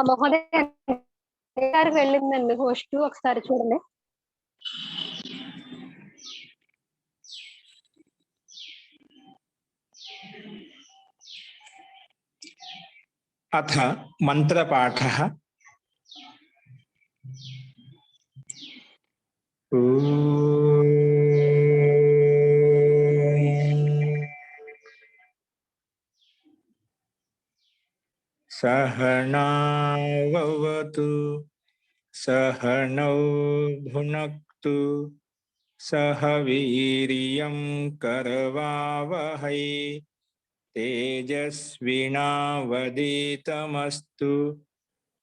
మహోదయ గారికి వెళ్ళిందండి హోస్ట్, ఒకసారి చూడండి. అథ మంత్రపాఠః. సహనావవతు సహనౌ భునక్తు సహ వీర్యం కరవావహై తేజస్వినావదీతమస్తు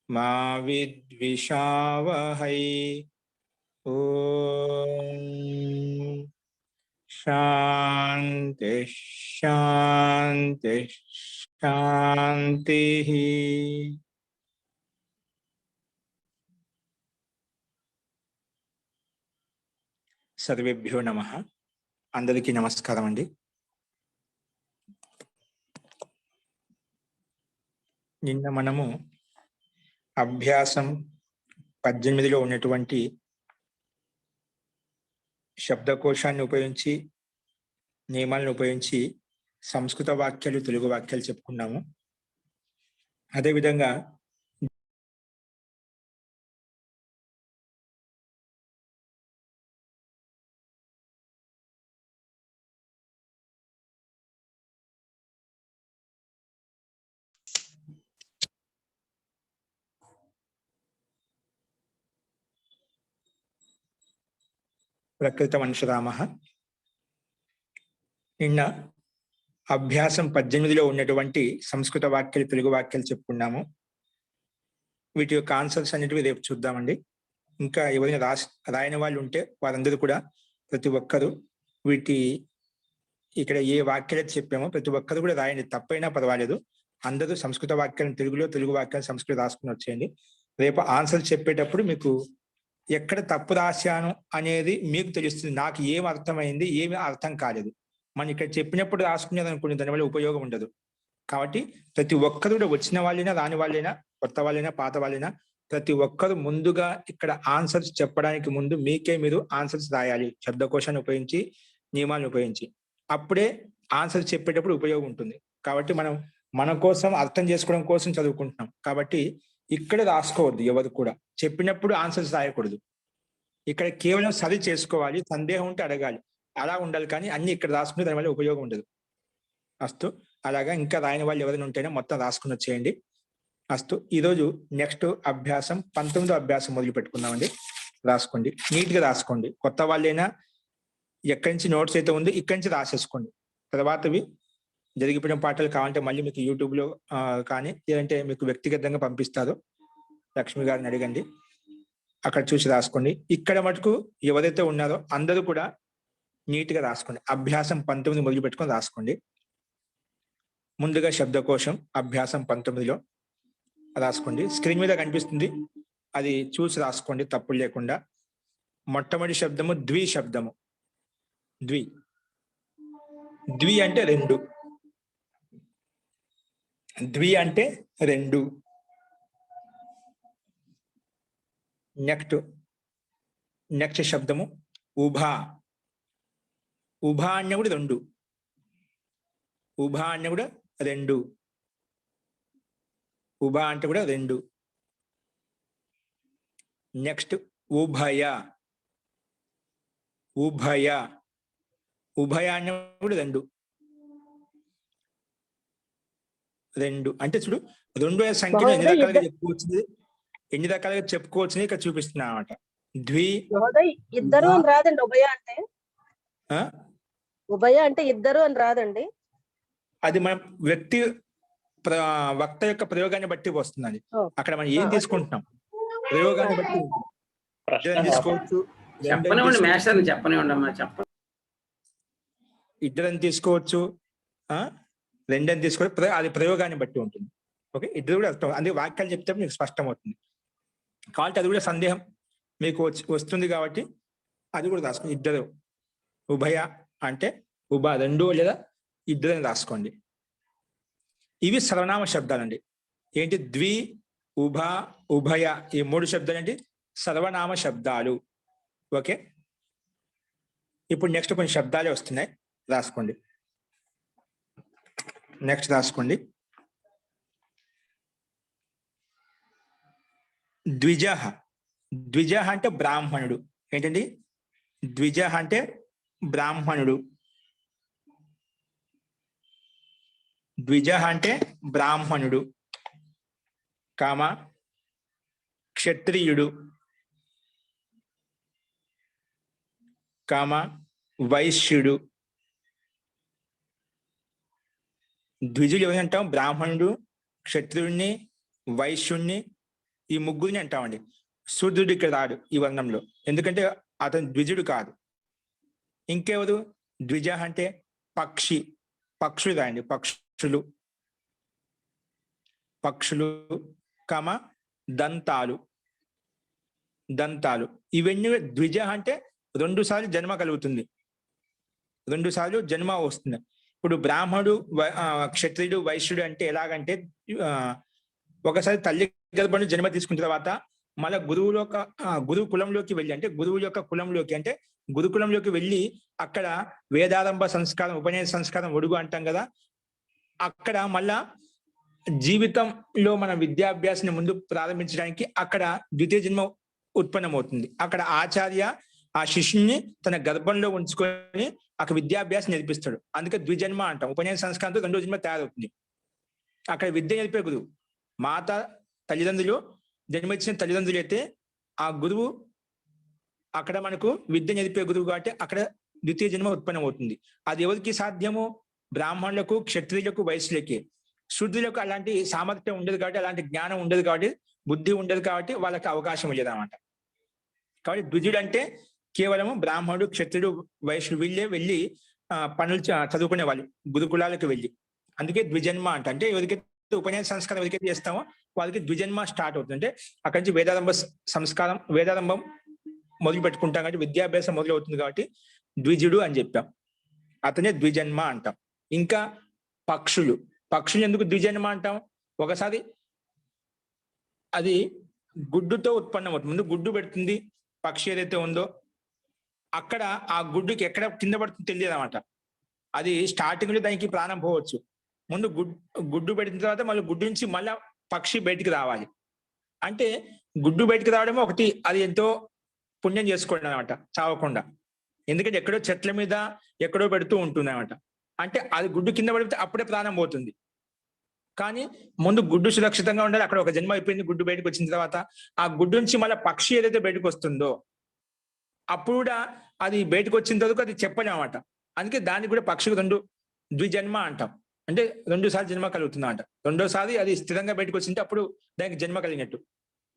మా విద్విషావహై. ఓం శాంతి శాంతి శాంతి. సర్వేభ్యో నమః. అందరికీ నమస్కారం అండి. నిన్న మనము అభ్యాసం 18లో ఉన్నటువంటి శబ్దకోశాన్ని ఉపయోగించి, నియమాలను ఉపయోగించి సంస్కృత వాక్యాలు, తెలుగు వాక్యాలు చెప్పుకున్నాము. అదేవిధంగా ప్రకృత మనుషరామః. నిన్న అభ్యాసం 18లో ఉన్నటువంటి సంస్కృత వాక్యాలు, తెలుగు వాక్యాలు చెప్పుకున్నాము. వీటి యొక్క ఆన్సర్స్ అన్నిటివి రేపు చూద్దామండి. ఇంకా ఎవరైనా రాయని వాళ్ళు ఉంటే వారందరూ కూడా ప్రతి ఒక్కరూ ఇక్కడ ఏ వాక్యాలు చెప్పామో ప్రతి ఒక్కరు కూడా రాయండి, తప్పైనా పర్వాలేదు. అందరూ సంస్కృత వాక్యాలను తెలుగులో, తెలుగు వాక్యాలను సంస్కృత రాసుకుని వచ్చేయండి. రేపు ఆన్సర్ చెప్పేటప్పుడు మీకు ఎక్కడ తప్పు రాశాను అనేది మీకు తెలుస్తుంది. నాకు ఏం అర్థమైంది, ఏమి అర్థం కాలేదు, మనం ఇక్కడ చెప్పినప్పుడు రాసుకునేది అనుకునే దానివల్ల ఉపయోగం ఉండదు. కాబట్టి ప్రతి ఒక్కరు కూడా వచ్చిన వాళ్ళైనా, రాని వాళ్ళైనా, కొత్త వాళ్ళైనా, పాత వాళ్ళైనా, ప్రతి ఒక్కరు ముందుగా ఇక్కడ ఆన్సర్స్ చెప్పడానికి ముందు మీకే మీరు ఆన్సర్స్ రాయాలి, శబ్దకోశాన్ని ఉపయోగించి, నియమాలను ఉపయోగించి. అప్పుడే ఆన్సర్ చెప్పేటప్పుడు ఉపయోగం ఉంటుంది. కాబట్టి మనం మన కోసం, అర్థం చేసుకోవడం కోసం చదువుకుంటున్నాం. కాబట్టి ఇక్కడ రాసుకోవద్దు, ఎవరు కూడా చెప్పినప్పుడు ఆన్సర్స్ రాయకూడదు. ఇక్కడ కేవలం సరి చేసుకోవాలి, సందేహం ఉంటే అడగాలి, అలా ఉండాలి. కానీ అన్ని ఇక్కడ రాసుకుంటే దానివల్ల ఉపయోగం ఉండదు. అస్తు. అలాగా ఇంకా రాయని వాళ్ళు ఎవరైనా ఉంటేనే మొత్తం రాసుకుని వచ్చేయండి. అస్తు. ఈరోజు నెక్స్ట్ అభ్యాసం 19వ అభ్యాసం మొదలు పెట్టుకుందామండి. రాసుకోండి, నీట్గా రాసుకోండి. కొత్త వాళ్ళైనా ఎక్కడి నుంచి నోట్స్ అయితే ఉంది ఇక్కడి నుంచి రాసేసుకోండి. తర్వాతవి జరిగిపోయిన పాటలు కావాలంటే మళ్ళీ మీకు యూట్యూబ్లో కానీ లేదంటే మీకు వ్యక్తిగతంగా పంపిస్తారు, లక్ష్మి గారిని అడగండి, అక్కడ చూసి రాసుకోండి. ఇక్కడ మటుకు ఎవరైతే ఉన్నారో అందరూ కూడా నీట్గా రాసుకోండి. అభ్యాసం 19 మొదలు పెట్టుకొని రాసుకోండి. ముందుగా శబ్దకోశం అభ్యాసం 19లో రాసుకోండి. స్క్రీన్ మీద కనిపిస్తుంది, అది చూసి రాసుకోండి తప్పులు లేకుండా. మొట్టమొదటి శబ్దము ద్వి శబ్దము. ద్వి, ద్వి అంటే రెండు. ద్వి అంటే రెండు. నెక్స్ట్ శబ్దము ఉభా. ఉభా అన్న కూడా రెండు. ఉభా అన్న కూడా రెండు. ఉభా అంటే కూడా రెండు. నెక్స్ట్ ఉభయ. ఉభయ, ఉభయ అన్న కూడా రెండు. రెండు అంటే చూడు, రెండు సంఖ్యలో ఎన్ని రకాలుగా చెప్పుకోవచ్చు ఇక్కడ చూపిస్తున్నా అన్నమాట. ద్వి ఇద్దరు అని రాదండి. ఉభయ అంటే ఉభయ అంటే ఇద్దరు అని రాదండి. అది మన వ్యక్తి వక్త యొక్క ప్రయోగాన్ని బట్టి వస్తుందండి. అక్కడ మనం ఏం తీసుకుంటున్నాం, ప్రయోగాన్ని బట్టి తీసుకోవచ్చు. ఇద్దరని తీసుకోవచ్చు, రెండని తీసుకోవచ్చు. అది ప్రయోగాన్ని బట్టి ఉంటుంది. ఓకే, ఇద్దరు కూడా అర్థం. అందుకే వాక్యాలు చెప్తే మీకు స్పష్టం అవుతుంది. కాబట్టి అది కూడా సందేహం మీకు వస్తుంది కాబట్టి అది కూడా రాసుకోండి. ఇద్దరు. ఉభయ అంటే రెండు లేదా ఇద్దరని రాసుకోండి. ఇవి సర్వనామ శబ్దాలండి. ఏంటి? ద్వి, ఉభ, ఉభయ, ఈ 3 శబ్దాలు ఏంటి? సర్వనామ శబ్దాలు. ఓకే, ఇప్పుడు నెక్స్ట్ కొన్ని శబ్దాలే వస్తున్నాయి, రాసుకోండి. నెక్స్ట్ రాసుకోండి. ద్విజ. ద్విజ అంటే బ్రాహ్మణుడు. ఏంటండి? ద్విజ అంటే బ్రాహ్మణుడు. ద్విజ అంటే బ్రాహ్మణుడు, కామ క్షత్రియుడు, కామ వైశ్యుడు. ద్విజులు ఎవరు అంటాం? బ్రాహ్మణుడు, క్షత్రియుడిని, వైశ్యుణ్ణి, ఈ ముగ్గురిని అంటామండి. శూద్రుడు ఇక్కడ రాడు ఈ వర్ణంలో, ఎందుకంటే అతను ద్విజుడు కాదు. ఇంకెవరు? ద్విజ అంటే పక్షి, పక్షులు రాయండి. పక్షులు, పక్షులు, కామ దంతాలు, దంతాలు. ఇవన్నీ ద్విజ అంటే 2 సార్లు జన్మ కలుగుతుంది, 2 సార్లు జన్మ వస్తుంది. ఇప్పుడు బ్రాహ్మణుడు, క్షత్రియుడు, వైశ్యుడు అంటే ఎలాగంటే ఒకసారి తల్లి గర్భంలో జన్మ తీసుకున్న తర్వాత మళ్ళీ గురువు కులంలోకి వెళ్ళి, అంటే గురువు యొక్క కులంలోకి, అంటే గురుకులంలోకి వెళ్ళి అక్కడ వేదారంభ సంస్కారం, ఉపనయన సంస్కారం, ఒడుగు అంటాం కదా, అక్కడ మళ్ళా జీవితంలో మన విద్యాభ్యాసాన్ని ముందు ప్రారంభించడానికి అక్కడ ద్వితీయ జన్మ ఉత్పన్నమవుతుంది. అక్కడ ఆచార్య ఆ శిష్యుని తన గర్భంలో ఉంచుకొని అక్కడ విద్యాభ్యాసం నేర్పిస్తాడు. అందుకే ద్విజన్మ అంటాం. ఉపనయన సంస్కారంతో 2వ జన్మ తయారవుతుంది. అక్కడ విద్య నేర్పే గురువు. మాత తల్లిదండ్రులు, జన్మించిన తల్లిదండ్రులు అయితే ఆ గురువు అక్కడ మనకు విద్య నేర్పే గురువు కాబట్టి అక్కడ ద్వితీయ జన్మ ఉత్పన్నమవుతుంది. అది ఎవరికి సాధ్యము? బ్రాహ్మణులకు, క్షత్రియులకు, వైశ్యులకి. శూద్రులకు అలాంటి సామర్థ్యం ఉండదు కాబట్టి, అలాంటి జ్ఞానం ఉండదు కాబట్టి, బుద్ధి ఉండదు కాబట్టి వాళ్ళకి అవకాశం లేదు అన్నమాట. కాబట్టి ద్విజుడు అంటే కేవలం బ్రాహ్మణుడు, క్షత్రుడు, వైశ్యుడు వీళ్ళే వెళ్ళి పనులు చదువుకునే వాళ్ళు గురుకులాలకు వెళ్ళి. అందుకే ద్విజన్మ అంటే ఎవరికైతే ఉపనయన సంస్కారం ఎవరికైతే చేస్తామో వాళ్ళకి ద్విజన్మ స్టార్ట్ అవుతుంది. అంటే అక్కడి నుంచి వేదారంభ సంస్కారం, వేదారంభం మొదలు పెట్టుకుంటాం కాబట్టి విద్యాభ్యాసం మొదలు అవుతుంది కాబట్టి ద్విజుడు అని చెప్పాం. అతనే ద్విజన్మ అంటాం. ఇంకా పక్షులు, పక్షులు ఎందుకు ద్విజన్మ అంటాం? ఒకసారి అది గుడ్డుతో ఉత్పన్నమవుతుంది. ముందు గుడ్డు పెడుతుంది పక్షి ఏదైతే ఉందో, అక్కడ ఆ గుడ్డుకి ఎక్కడ కింద పడుతుందో తెలియదు అనమాట. అది స్టార్టింగ్ లో దానికి ప్రాణం పోవచ్చు. ముందు గుడ్డు పెట్టిన తర్వాత మళ్ళీ గుడ్డు నుంచి మళ్ళా పక్షి బయటికి రావాలి. అంటే గుడ్డు బయటికి రావడమే ఒకటి, అది ఎంతో పుణ్యం చేసుకోండి అనమాట, చావకుండా. ఎందుకంటే ఎక్కడో చెట్ల మీద ఎక్కడో పెడుతూ ఉంటుంది అనమాట. అంటే అది గుడ్డు కింద పడితే అప్పుడే ప్రాణం పోతుంది. కానీ ముందు గుడ్డు సురక్షితంగా ఉండాలి. అక్కడ ఒక జన్మ అయిపోయింది, గుడ్డు బయటకు వచ్చిన తర్వాత ఆ గుడ్డు నుంచి మళ్ళీ పక్షి ఏదైతే బయటకు వస్తుందో అప్పుడు కూడా అది బయటకు వచ్చిన తర్వాత అది చెప్పలేమన్నమాట. అందుకే దానికి కూడా పక్షికి ద్విజన్మ అంటాం. అంటే 2 సార్లు జన్మ కలుగుతుంది అంట. 2వసారి అది స్థిరంగా బయటకు వచ్చింటే అప్పుడు దానికి జన్మ కలిగినట్టు.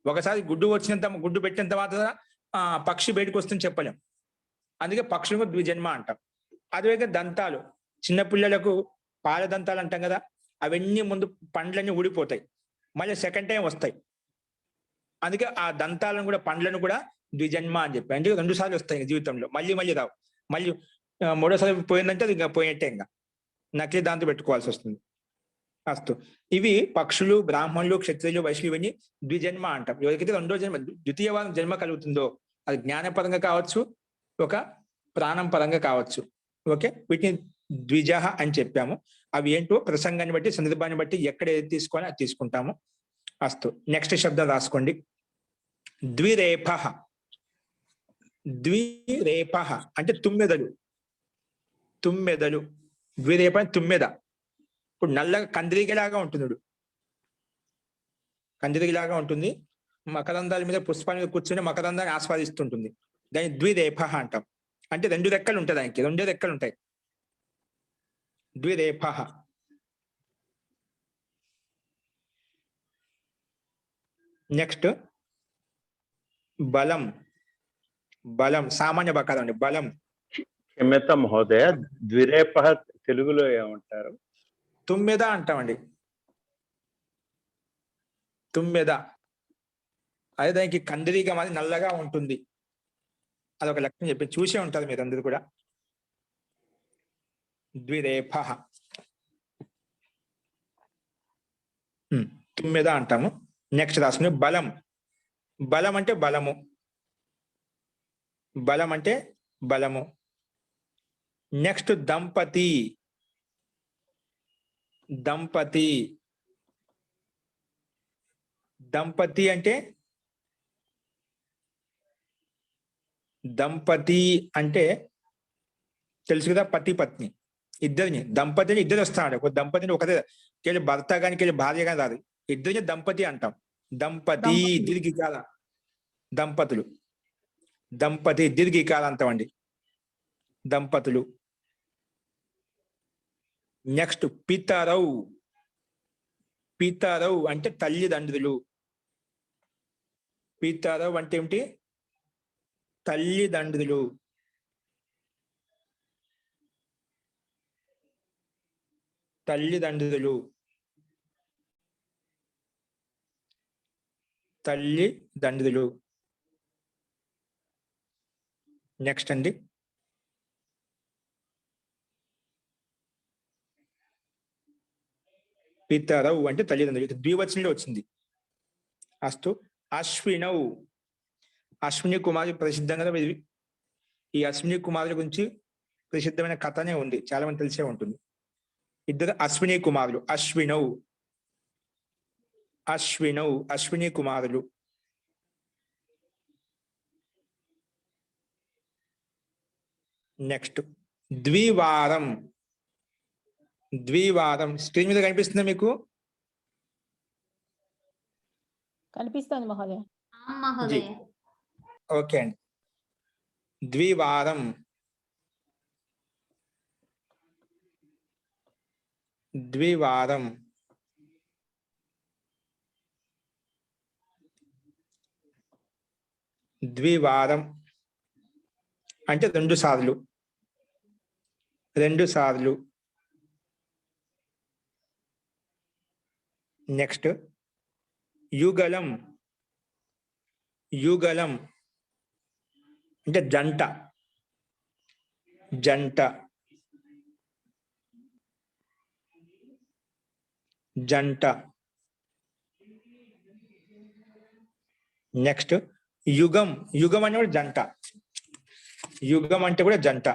ఒకసారి గుడ్డు పెట్టిన తర్వాత పక్షి బయటకు వస్తుందని చెప్పలేం. అందుకే పక్షులకు ద్విజన్మ అంటాం. అదేవిధంగా దంతాలు, చిన్నపిల్లలకు పాల దంతాలు అంటాం కదా, అవన్నీ ముందు పండ్లన్నీ ఊడిపోతాయి, మళ్ళీ సెకండ్ టైం వస్తాయి. అందుకే ఆ దంతాలను కూడా, పండ్లను కూడా ద్విజన్మ అని చెప్పి. అంటే 2 సార్లు వస్తాయి జీవితంలో, మళ్ళీ రావు. మళ్ళీ 3వసారి పోయిందంటే అది ఇంకా పోయినట్టే, ఇంకా నకిలీ దాంతో పెట్టుకోవాల్సి వస్తుంది. అస్తు. ఇవి పక్షులు, బ్రాహ్మణులు, క్షత్రియులు, వైశ్యులు, ఇవన్నీ ద్విజన్మ అంటాం. ఎవరికైతే 2వ జన్మ, ద్వితీయ జన్మ కలుగుతుందో అది జ్ఞానపరంగా కావచ్చు, ఒక ప్రాణం పరంగా కావచ్చు. ఓకే, వీటిని ద్విజ అని చెప్పాము. అవి ఏంటో ప్రసంగాన్ని బట్టి, సందర్భాన్ని బట్టి ఎక్కడ ఏది తీసుకోవాలో అది తీసుకుంటాము. అస్తు. నెక్స్ట్ శబ్దం రాసుకోండి. ద్విరేప. ద్విరేప అంటే తుమ్మెదలు. తుమ్మెదలు, ద్విరేప తుమ్మెద. ఇప్పుడు నల్లగా కందిరిగిలాగా ఉంటుంది, కందిరిగిలాగా ఉంటుంది. మకరందాల మీద, పుష్పాల మీద కూర్చొని మకరందాన్ని ఆస్వాదిస్తుంటుంది. దాన్ని ద్విరేప అంటాం. అంటే 2 రెక్కలు ఉంటాయి, దానికి 2 రెక్కలు ఉంటాయి. ద్విరేప. నెక్స్ట్ బలం. బలం సామాన్య బకారం అండి. బలం. క్షమ్యత మహోదయ, ద్విరేప తెలుగులో ఏమంటారు? తుమ్మెద అంటామండి. తుమ్మెద. అదే దానికి కందిరీగా మాది నల్లగా ఉంటుంది. అదొక లక్షణం చెప్పి చూసే ఉంటారు మీరు అందరూ కూడా. ద్విరేప. తుమ్మెద అంటాము. నెక్స్ట్ రాసుకుని బలం. బలం అంటే బలము. బలం అంటే బలము. నెక్స్ట్ దంపతి. దంపతి. దంపతి అంటే దంపతి అంటే తెలుసు కదా, పతి పత్ని ఇద్దరిని. దంపతిని ఇద్దరు వస్తాడు. ఒక దంపతిని ఒకదే భర్త కానీ భార్య కానీ రాదు. ఇద్దరిని దంపతి అంటాం. దంపతి దీర్ఘికాల దంపతులు. దంపతి దీర్ఘికాల అంటామండి దంపతులు. నెక్స్ట్ పితరౌ. పితరౌ అంటే తల్లిదండ్రులు. పితరౌ అంటే ఏమిటి? తల్లిదండ్రులు. తల్లిదండ్రులు. తల్లిదండ్రులు. నెక్స్ట్ అండి పితరౌ అంటే తల్లిదండ్రులు. ద్వివచనంలో వచ్చింది. అస్తు అశ్వినౌ. అశ్విని కుమారుడు ప్రసిద్ధంగా ఈ అశ్విని కుమారుల గురించి ప్రసిద్ధమైన కథనే ఉంది, చాలా మంది తెలిసే ఉంటుంది. ఇద్దరు అశ్విని కుమారులు. అశ్వినౌ. అశ్వినౌ అశ్విని కుమారులు. నెక్స్ట్ ద్వివారం. ద్వివారం స్క్రీన్ మీద కనిపిస్తుందా మీకు? కనిపిస్తుంది మహోదయ. ఓకే అండి. ద్వివారం. ద్వివారం. ద్వివారం అంటే 2 సార్లు. 2 సార్లు. నెక్స్ట్ యుగళం. యుగళం అంటే జంట. జంట. జంట. నెక్స్ట్ యుగం. యుగం అంటే కూడా జంట. యుగం అంటే కూడా జంట.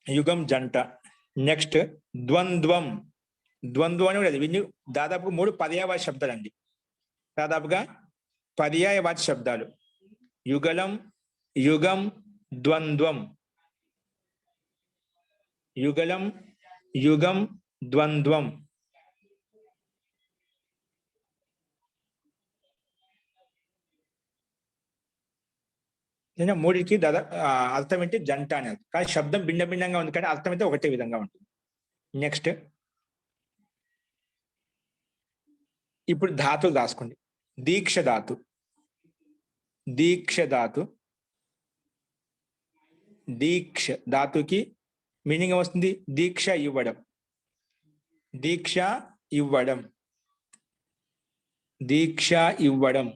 యుగం జంట. నెక్స్ట్ ద్వంద్వం. ద్వంద్వం అని కూడా ఇవన్నీ దాదాపు 3 పర్యాయవాచి శబ్దాలు అండి. దాదాపుగా పర్యాయవాచి శబ్దాలు. యుగళం, యుగం, ద్వంద్వం. యుగళం, యుగం, ద్వంద్వం. నేను మూడికి అర్థం ఏంటి? జంట అనేది. కానీ శబ్దం భిన్న భిన్నంగా ఉంది, కానీ అర్థం అయితే ఒకటే విధంగా ఉంటుంది. నెక్స్ట్ ఇప్పుడు ధాతులు రాసుకోండి. దీక్ష ధాతు. దీక్ష ధాతు. దీక్ష ధాతుకి మీనింగ్ వస్తుంది దీక్ష ఇవ్వడం. దీక్ష ఇవ్వడం. దీక్ష ఇవ్వడం.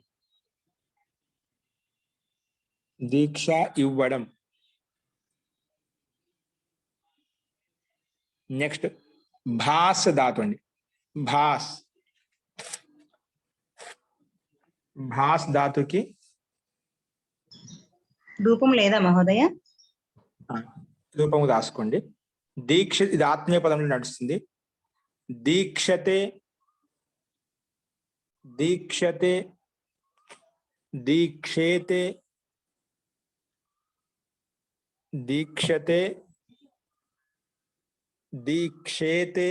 దీక్ష ఇవ్వడం. నెక్స్ట్ భాస్ ధాతు అండి. భాస్. భాస్ ధాతుకి రూపం లేదా మహోదయ? రూపము రాసుకోండి. దీక్ష, ఇది ఆత్మీయ పదంలో నడుస్తుంది. దీక్షతే. దీక్షతే. దీక్షేతే. దీక్షతే. దీక్షేతే.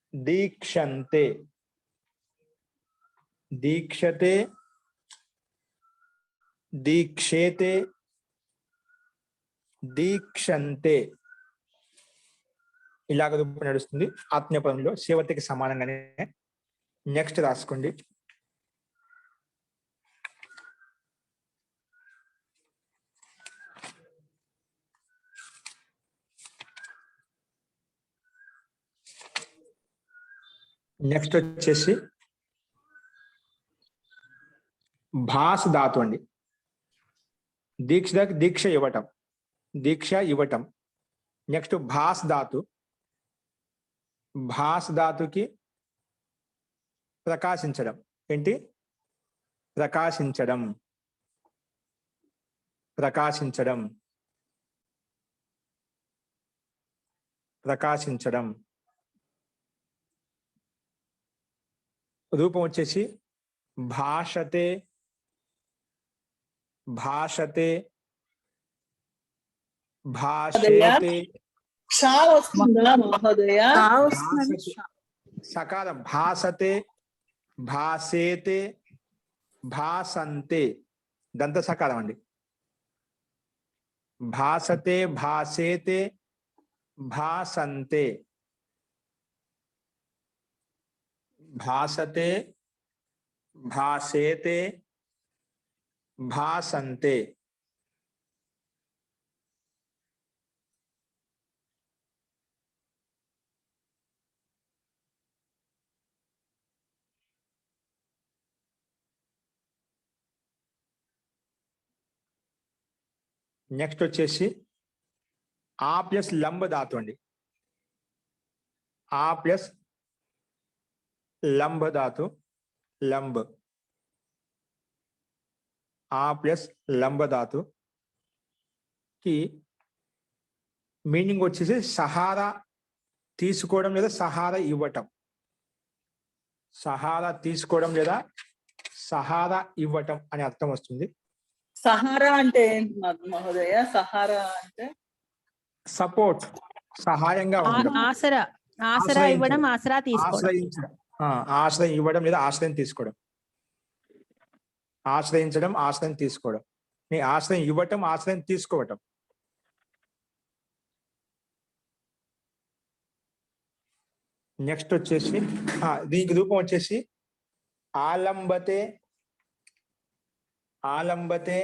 దీక్షంతే. దీక్షతే. దీక్షేతే. దీక్షంతే. ఇలాగ రూపం నడుస్తుంది ఆత్మీయ పదంలో, సేవతికి సమానంగానే. నెక్స్ట్ రాసుకోండి. నెక్స్ట్ వచ్చేసి భాస్ ధాతు అండి. దీక్ష ఇవ్వటం. దీక్ష ఇవ్వటం. నెక్స్ట్ భాస్ ధాతు. భాస్ ధాతుకి ప్రకాశించడం. ఏంటి? ప్రకాశించడం. ప్రకాశించడం. ప్రకాశించడం. రూపం వచ్చేసి భాషతే. భాషతే. భాషేతే. షా వస్తుందా మహోదయ? భాసతే. సకారం. భాసతే, భాసేతే, భాసంతే. దంత సకారం అండి. భాసతే, భాసేతే, భాసంతే. భాసతే, భాసేతే, భాసంతే. నెక్స్ట్ వచ్చేసి ఆ ప్లస్ లంబ ధాతు అండి. ఆ ప్లస్ లంబ ధాతు. లంబ. ఆ ప్లస్ లంబ ధాతు కి మీనింగ్ వచ్చేసి సహారా తీసుకోవడం లేదా సహారా ఇవ్వటం. సహారా తీసుకోవడం లేదా సహారా ఇవ్వటం అనే అర్థం వస్తుంది. సహారా అంటే ఏంటి మహోదయ? సహారా అంటే సపోర్ట్, సహాయంగా ఉండడం. ఆసరా. ఆసరా ఇవ్వడం, ఆసరా తీసుకోవడం. ఆశ్రయించడం. ఆశ్రయం ఇవ్వడం లేదా ఆశ్రయం తీసుకోవడం. ఆశ్రయించడం, ఆశ్రయం తీసుకోవడం. నీ ఆశ్రయం ఇవ్వటం, ఆశ్రయం తీసుకోవటం. నెక్స్ట్ వచ్చేసి దీనికి రూపం వచ్చేసి ఆలంబతే. ఆలంబతే.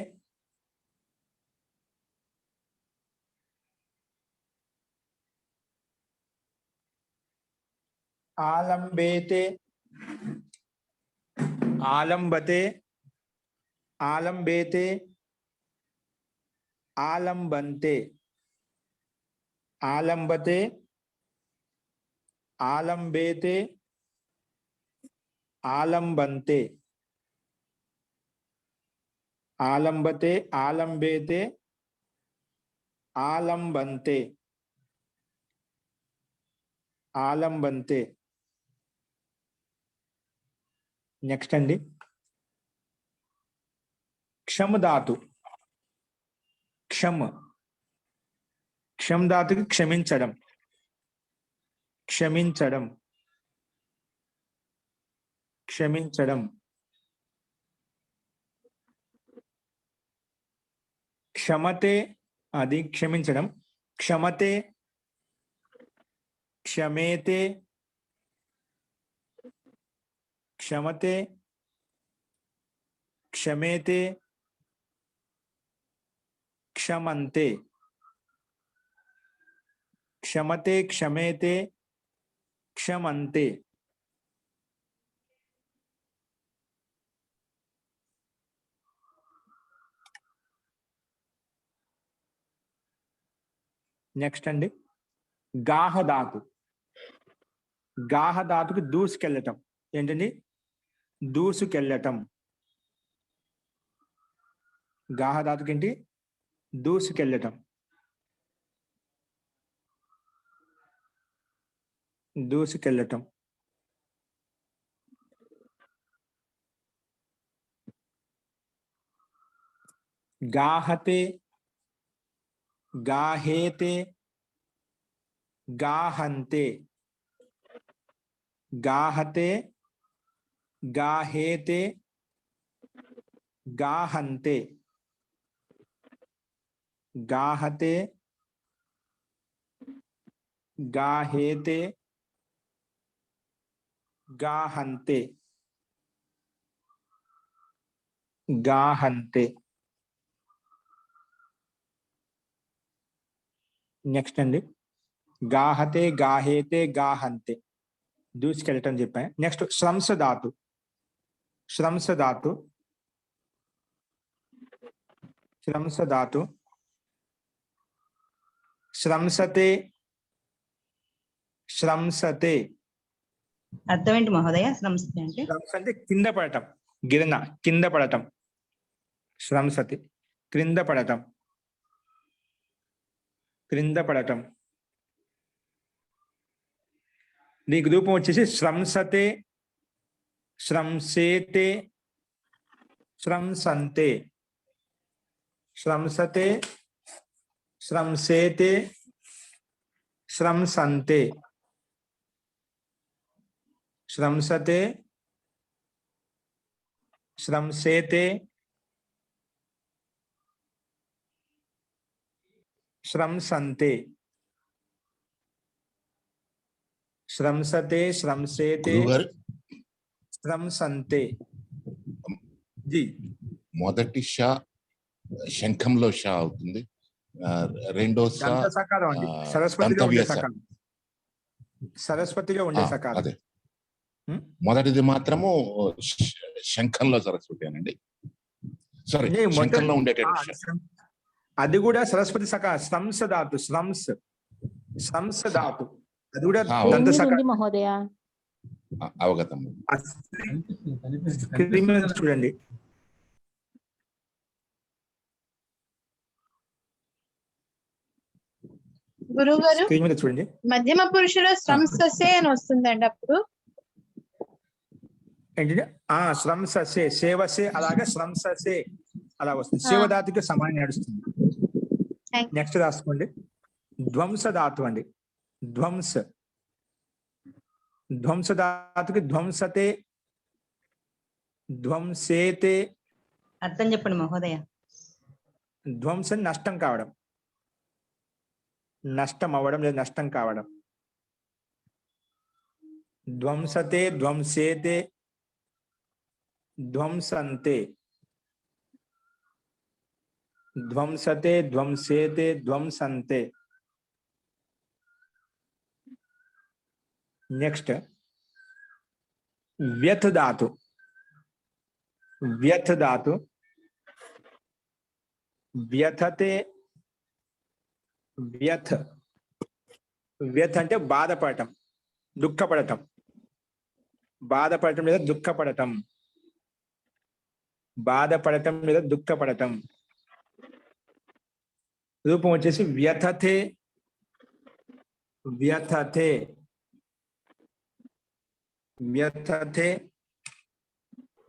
ఆలంబేతే. ఆలంబతే. ఆలంబేతే. ఆలంబంతే. ఆలంబతే. ఆలంబేతే. ఆలంబంతే. ఆలంబతే. ఆలంబేతే. ఆలంబంతే. ఆలంబంతే. నెక్స్ట్ అండి క్షమ ధాతు. క్షమ. క్షమ ధాతుకి క్షమించడం. క్షమించడం. క్షమించడం. క్షమతే. అది క్షమించడం. క్షమతే. క్షమేతే. క్షమతే. క్షమేతే. క్షమంతే. క్షమతే. క్షమేతే. క్షమంతే. నెక్స్ట్ అండి గాహ ధాతు. గాహ ధాతుకి దూసుకెళ్ళటం. ఏంటండి? దూసుకెళ్ళటం. గాహ ధాతుకి ఏంటి? దూసుకెళ్ళటం. దూసుకెళ్ళటం. గాహతే. గాహేతే. గాహంతే. గాహతే. గాహేతే. గాహంతే. గాహతే. గాహేతే. గాహంతే. గాహంతే. నెక్స్ట్ అండి గాహతే, గాహేతే, గాహంతే. దూసుకెళ్ళటం చెప్పాను. నెక్స్ట్ శ్రంస ధాతు. శ్రంస ధాతు. శ్రంస ధాతు. శ్రంసతే శ్రంసతే. అర్థం ఏంటి మహోదయ శ్రమస్థితి అంటే? శ్రంస అంటే కింద పడటం, గిరణ కింద పడటం. శ్రంసతి క్రింద పడటం, క్రింద పడటం. దీనికి రూపం వచ్చేసి శ్రంసతే, శ్రంసేతే, శ్రంసంతే. శ్రంసతే, శ్రంసేతే, శ్రంసంతే. శ్రంసతే, శ్రంసేతే, శ్రంసంతే. శ్రంసతే, శ్రంసేతే, గురుగారు, శ్రంసంతే. జీ మొదటి షా శంఖంలో షా అవుతుంది, రెండో షా దంత సకారం అండి. సరస్వతిలో ఉండే దంతవ్యాస. సకారం. సరస్వతిలో ఉండే సకారం. అదే మొదటిది మాత్రము శంఖంలో సరస్వతి అనండి. సారీ, అంటే మొదటి- శంఖంలో ఉండేటట్టు షా. అది కూడా సరస్వతి సకా శ్రంస ధాతు. శ్రంస ధాతు అది కూడా దంత ఉంది సకారం. మహోదయ. అవగతం. స్క్రీన్ మీద చూడండి. గురుగారు స్క్రీన్ మీద చూడండి. మధ్యమ పురుషుడు శ్రంససే అని వస్తుందండి అప్పుడు. ఏంటంటే శ్రంససే, సేవసే, అలాగే శ్రంససే అలా వస్తుంది. శివధాతుకి సమానం నడుస్తుంది. Thank you. నెక్స్ట్ రాసుకోండి. ధ్వంస ధాతు అండి. ధ్వంస ధ్వంస ధాతుకి ధ్వంసతే, ధ్వంసేతే. అర్థం చెప్పండి మహోదయ. ధ్వంసం నష్టం కావడం, నష్టం అవ్వడం లేదా నష్టం కావడం. ధ్వంసతే, ధ్వంసేతే, ధ్వంసంతే. ధ్వంసతే, ధ్వంసేతే, ధ్వంసంతే. నెక్స్ట్ వ్యథ ధాతు. వ్యథ ధాతు. వ్యథతే, వ్యథ. వ్యథ అంటే బాధపడటం, దుఃఖపడటం. బాధపడటం లేదా దుఃఖపడటం. బాధపడటం లేదా దుఃఖపడటం. రూపం వచ్చేసి వ్యథతే, వ్యథతే, వ్యథతే,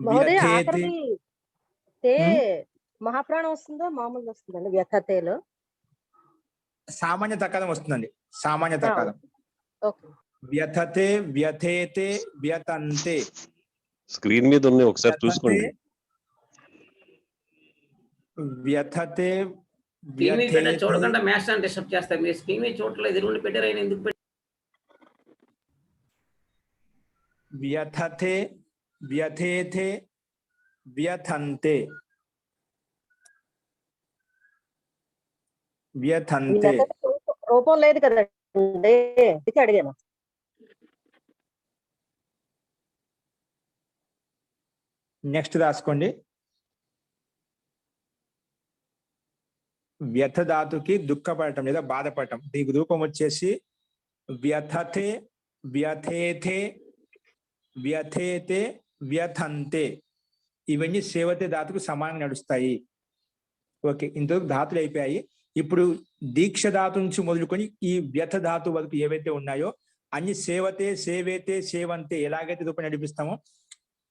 మహోదయ వ్యథేతే. ఆఖరిది తే మహాప్రాణం వస్తుందా మామూలుగా వస్తుందండి వ్యథతేలో? సామాన్య తకాలం వస్తుందండి. సామాన్య తకాలం. ఓకే. వ్యథతే, వ్యథేతే, వ్యతంతే. స్క్రీన్ మీద ఉన్నాయి, ఒకసారి చూసుకోండి. వ్యథతే, స్క్రీన్ మీద వ్యథేతే. చూడకుండా మ్యాథ్స్ అని డిస్టర్బ్ చేస్తారు. మీరు స్క్రీన్ మీద చూడట్లేదు, ఎదురుండి పెట్టారు. ఆయన ఎందుకు పెట్టారు? వ్యథతే, వ్యథేతే, వ్యథంతే. వ్యథంతే. రూపం లేదు కదండి, ఇది అడిగాను. నెక్స్ట్ రాసుకోండి. వ్యథ ధాతుకి దుఃఖపడటం లేదా బాధపడటం. దీనికి రూపం వచ్చేసి వ్యథతే, వ్యథేతే, వ్యథేతే, వ్యథంతే. ఇవన్నీ సేవతే ధాతుకు సమానంగా నడుస్తాయి. ఓకే, ఇంతవరకు ధాతులు అయిపోయాయి. ఇప్పుడు దీక్ష ధాతు నుంచి మొదలుకొని ఈ వ్యథ ధాతు వరకు ఏవైతే ఉన్నాయో అన్ని సేవతే, సేవేతే, సేవంతే ఎలాగైతే రూపం నడిపిస్తామో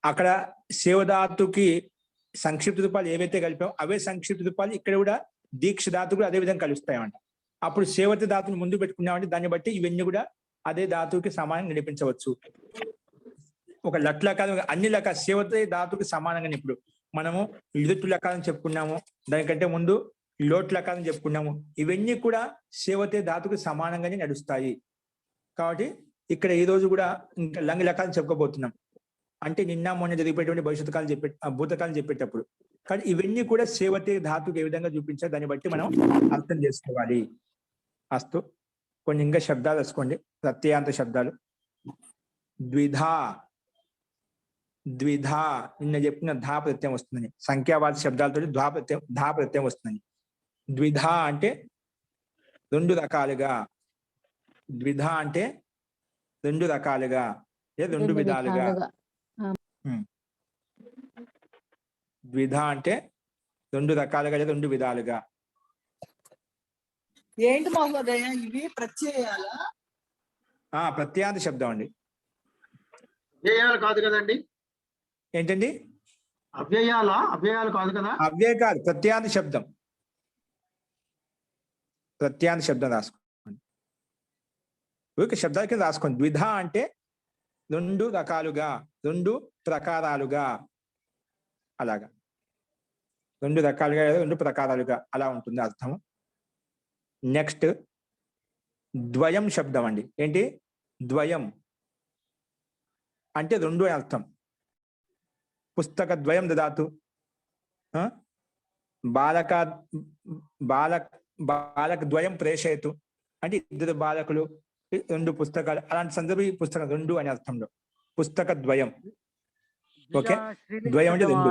అక్కడ సేవధాతుకి సంక్షిప్త రూపాలు ఏవైతే కలిపామో అవే సంక్షిప్త రూపాలు ఇక్కడ కూడా దీక్ష ధాతు కూడా అదే విధంగా కలుస్తాయన్నమాట. అప్పుడు సేవత ధాతుని ముందు పెట్టుకున్నామంటే దాన్ని బట్టి ఇవన్నీ కూడా అదే ధాతువుకి సమానంగా నడిపించవచ్చు. ఒక లట్ లకారం అన్ని లకాలు సేవత ధాతుకి సమానంగా ఇప్పుడు మనము లిటు లకారం చెప్పుకున్నాము, దానికంటే ముందు లోట్ లకారం చెప్పుకున్నాము. ఇవన్నీ కూడా సేవతే ధాతుకు సమానంగానే నడుస్తాయి. కాబట్టి ఇక్కడ ఈ రోజు కూడా ఇంకా లంగ్ లకారం చెప్పుకోబోతున్నాం. అంటే నిన్న మొన్న జరిగిపోయేటువంటి భవిష్యత్తు కాలం భూతకాలం చెప్పేటప్పుడు. కానీ ఇవన్నీ కూడా సేవతే ధాతుకు ఏ విధంగా చూపించాలి దాన్ని బట్టి మనం అర్థం చేసుకోవాలి. అస్తు కొన్ని ఇంకా శబ్దాలు వేసుకోండి, ప్రత్యయాంత శబ్దాలు. ద్విధా, ద్విధా నిన్న చెప్పిన ధా ప్రత్యయం వస్తుందని. సంఖ్యావాద శబ్దాలతో ధా ప్రత్యయం వస్తుందని. ద్విధా అంటే రెండు రకాలుగా. ద్విధ అంటే రెండు రకాలుగా లేదా రెండు విధాలుగా. ద్విధ అంటే రెండు రకాలుగా లేదా రెండు విధాలుగా. ఏంటి మహోదయ ఇవి ప్రత్యయాలా? ప్రత్యాంత శబ్దం అండి. అవ్యయాలు కాదు కదండి? ఏంటండి? అవ్యయాలు కాదు కదా? అవ్యయ కాదు, ప్రత్యాంత శబ్దం. ప్రత్యాంత శబ్దం రాసుకోండి. ఊరికే శబ్దాల కింద రాసుకోండి. ద్విధ అంటే రెండు రకాలుగా, రెండు ప్రకారాలుగా, అలాగా రెండు రకాలుగా రెండు ప్రకారాలుగా అలా ఉంటుంది అర్థం. నెక్స్ట్ ద్వయం శబ్దం అండి. ఏంటి? ద్వయం అంటే రెండు అని అర్థం. పుస్తక ద్వయం దదాతు, బాలక ద్వయం ప్రేషయతు అంటే ఇద్దరు బాలకులు, రెండు పుస్తకాలు, అలాంటి సందర్భం ఈ పుస్తకం రెండు అనే అర్థంలో పుస్తక ద్వయం. ఓకే, ద్వయం అంటే రెండు.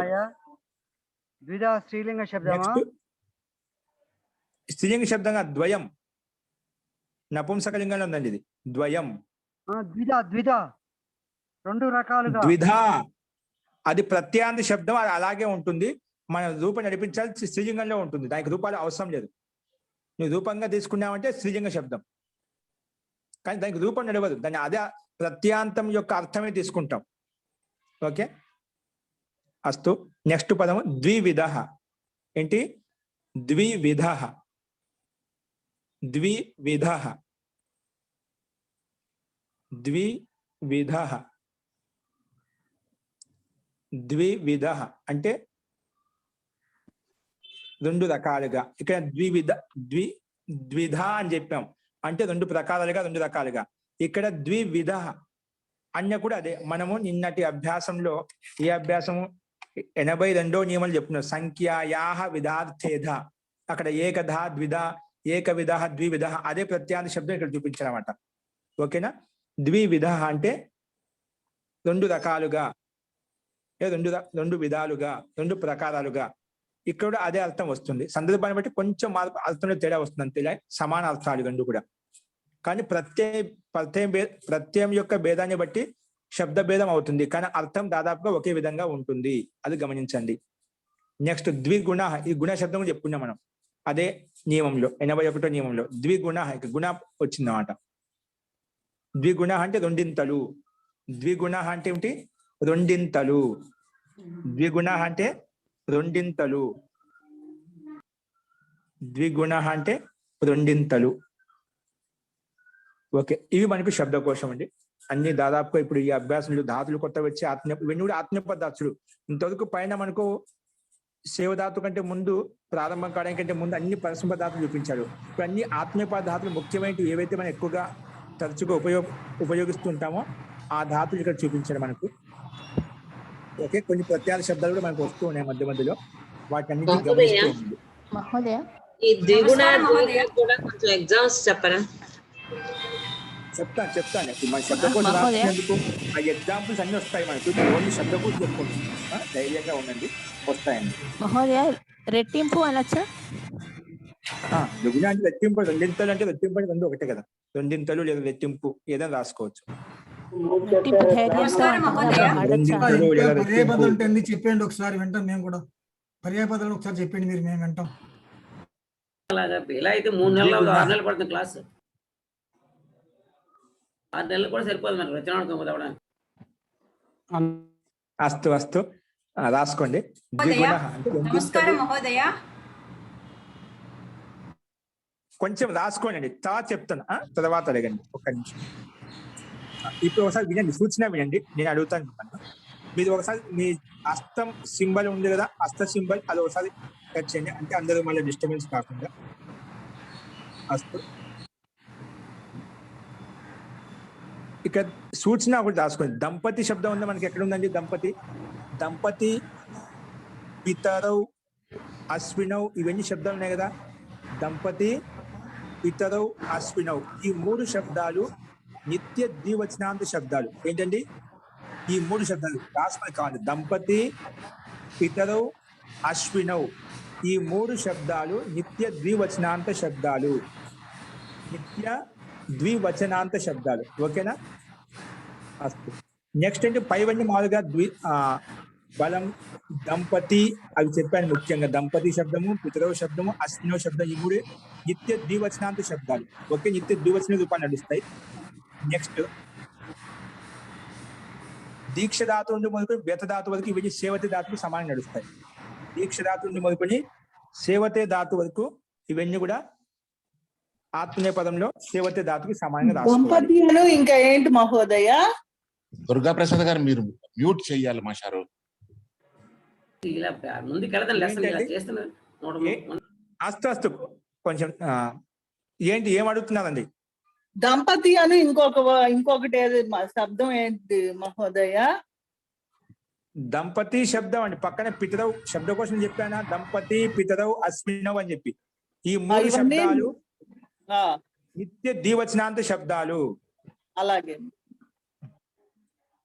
స్త్రీలింగ శబ్దమా? స్త్రీలింగ శబ్దంగా ద్వయం నపుంసకలింగంలో ఉందండి ఇది. ద్వయం రెండు రకాలుగా. ద్విధ అది ప్రత్యాంత శబ్దం, అది అలాగే ఉంటుంది. మన రూపం నడిపించాలి స్త్రీలింగంలో ఉంటుంది, దానికి రూపాలు అవసరం లేదు. నువ్వు రూపంగా తీసుకున్నావంటే స్త్రీలింగ శబ్దం, కానీ దానికి రూపం నడవదు. దాన్ని అదే ప్రత్యాంతం యొక్క అర్థమే తీసుకుంటాం. ఓకే, అస్తు. నెక్స్ట్ పదము ద్వివిధ. ఏంటి? ద్వివిధ. ద్వివిధ. ద్వివిధ. ద్వివిధ అంటే రెండు రకాలుగా. ఇక్కడ ద్విధ అని చెప్పాం అంటే రెండు ప్రకారాలుగా, రెండు రకాలుగా. ఇక్కడ ద్వివిధ అన్న కూడా అదే. మనము నిన్నటి అభ్యాసంలో ఈ అభ్యాసము 82వ నియమాలు చెప్తున్నాం. సంఖ్యాయాహ విధార్థేధ, అక్కడ ఏకధ ద్విధ, ఏకవిధ ద్వివిధ, అదే ప్రత్యాంత శబ్దం ఇక్కడ చూపించారన్నమాట. ఓకేనా? ద్వివిధ అంటే రెండు రకాలుగా, రెండు విధాలుగా, రెండు ప్రకారాలుగా. ఇక్కడ కూడా అదే అర్థం వస్తుంది. సందర్భాన్ని బట్టి కొంచెం మార్పు, అర్థంలో తేడా వస్తుంది అంతే. సమాన అర్థాలు రెండు కూడా, కానీ ప్రత్యయం యొక్క భేదాన్ని బట్టి శబ్ద భేదం అవుతుంది, కానీ అర్థం దాదాపుగా ఒకే విధంగా ఉంటుంది. అది గమనించండి. నెక్స్ట్ ద్విగుణ. ఈ గుణ శబ్దం చెప్పుకున్నాం మనం అదే నియమంలో, 81వ నియమంలో. ద్విగుణ, గుణ వచ్చిందన్నమాట. ద్విగుణ అంటే రెండింతలు. ద్విగుణ అంటే ఏమిటి? రెండింతలు. ద్విగుణ అంటే రెండింతలు. ద్విగుణ అంటే రెండింతలు. ఓకే, ఇవి మనకు శబ్దకోశం అండి. అన్ని దాదాపుగా ఇప్పుడు ఈ అభ్యాసంలో ధాతులు కొత్త వచ్చి ఇవన్నీ కూడా ఆత్మీయపద ధాతులు. ఇంతవరకు పైన మనకు సేవధాతు కంటే ముందు, ప్రారంభం కావడానికి కంటే ముందు అన్ని పరస్పర ధాతులు చూపించాడు. ఇప్పుడు అన్ని ఆత్మీయపద ధాతులు ముఖ్యమైనవి ఏవైతే మనం ఎక్కువగా తరచుగా ఉపయోగిస్తుంటామో ఆ ధాతులు ఇక్కడ చూపించాడు మనకు. ఓకే, కొన్ని ప్రత్యేక శబ్దాలు కూడా మనకు వస్తూ ఉన్నాయి మధ్య మధ్యలో, వాటి అన్నిటిని గమనిస్తూ ఉంది. మహోదయ, ఈ ద్విగుణ కూడా కొంచెం ఎగ్జామ్స్ చెప్పరా? చెప్తాను. మన శబ్దకోశం రాసినందుకు ఆ ఎగ్జాంపుల్స్ అన్ని వస్తాయి మనకు. ఓన్లీ శబ్దకోశం చెప్పుకుంటున్నాం, ధైర్యంగా ఉండండి, వస్తాయండి. మహోదయ రెట్టింపు అనొచ్చా? ద్విగుణ అంటే రెట్టింపు, రెండింతలు అంటే రెట్టింపు అంటే రెండు ఒకటే కదా. రెండింతలు లేదా రెట్టింపు ఏదైనా రాసుకోవచ్చు. పర్యాయపదాలు అంటే చెప్పండి ఒకసారి, వింటాం మేము కూడా. పర్యాయపదాలు ఒకసారి చెప్పండి మీరు, మేము వింటాం. ఇలా అయితే 3 నెలలు 6 నెలలు పడుతుంది క్లాస్. 6 నెలలు కూడా సరిపోదు మనకు రచనాత్మకం చదవడానికి. అస్తు రాసుకోండి. కొంచెం రాసుకోండి, తర్వాత చెప్తాను, తర్వాత అడగండి. ఒక్క నిమిషం. ఇప్పుడు ఒకసారి వినండి, సూచన వినండి, నేను అడుగుతాను. మీరు ఒకసారి మీ హస్తం సింబల్ ఉంది కదా, హస్త సింబల్ అది ఒకసారి టచ్ చేయండి, అంటే అందరూ మళ్ళీ డిస్టర్బెన్స్ కాకుండా. హస్తం ఇక్కడ సూచన ఒకటి రాసుకోండి. దంపతి శబ్దం ఉంది మనకి, ఎక్కడ ఉందండి దంపతి? దంపతి, పితరౌ, అశ్వినౌ, ఇవన్నీ శబ్దాలు ఉన్నాయి కదా. దంపతి, పితరౌ, అశ్వినౌ, ఈ 3 శబ్దాలు నిత్య ద్వివచనాంత శబ్దాలు. ఏంటండి ఈ 3 శబ్దాలు? రాసుకొని కావాలి. దంపతి, పితరౌ, అశ్వినౌ, ఈ 3 శబ్దాలు నిత్య ద్వివచనాంత శబ్దాలు. నిత్య ద్వివచనాంత శబ్దాలు. ఓకేనా? అస్తు. నెక్స్ట్ అంటే పైవన్నీ మామూలుగా బలం, దంపతి అవి చెప్పాను ముఖ్యంగా. దంపతి శబ్దము, పితరవ శబ్దము, అశ్వినవ శబ్దం, ఈ మూడు నిత్య ద్వివచనాంత శబ్దాలు. ఓకే, నిత్య ద్వివచన రూపాలు నడుస్తాయి. నెక్స్ట్ దీక్ష ధాతు నుండి మొదలుకొని బేత ధాతు వరకు ఇవి సేవతే ధాతుకు సమానం నడుస్తాయి. దీక్ష ధాతు నుండి మొదలుకొని సేవతే ధాతు వరకు ఇవన్నీ కూడా ఆత్మీయ పదంలో సేవతే ధాతుకి సమానంగా రాసుకోవాలి. దంపతి అను ఇంకా ఏంటి మహోదయ? దుర్గా ప్రసాద్ గారు మీరు మ్యూట్ చేయాలి మాస్టారు. ఇలా ముందుకు వెళ్తాను లెసన్ ఇలా ఏంటండి? చేస్తున్నాను. అస్తు కొంచెం ఏంటి ఏం అడుగుతున్నారండి? దంపతి అను ఇంకొకటి ఏది శబ్దం ఏంటి మహోదయ? దంపతి శబ్దం అండి. పక్కన పితరవు శబ్దకోశం చెప్పానా? దంపతి, పితరవు, అశ్వినవ్ అని చెప్పి ఈ మూడు ఇవన్నీ- శబ్దాలు ఆ, నిత్య ద్వివచనాంత శబ్దాలు. అలాగే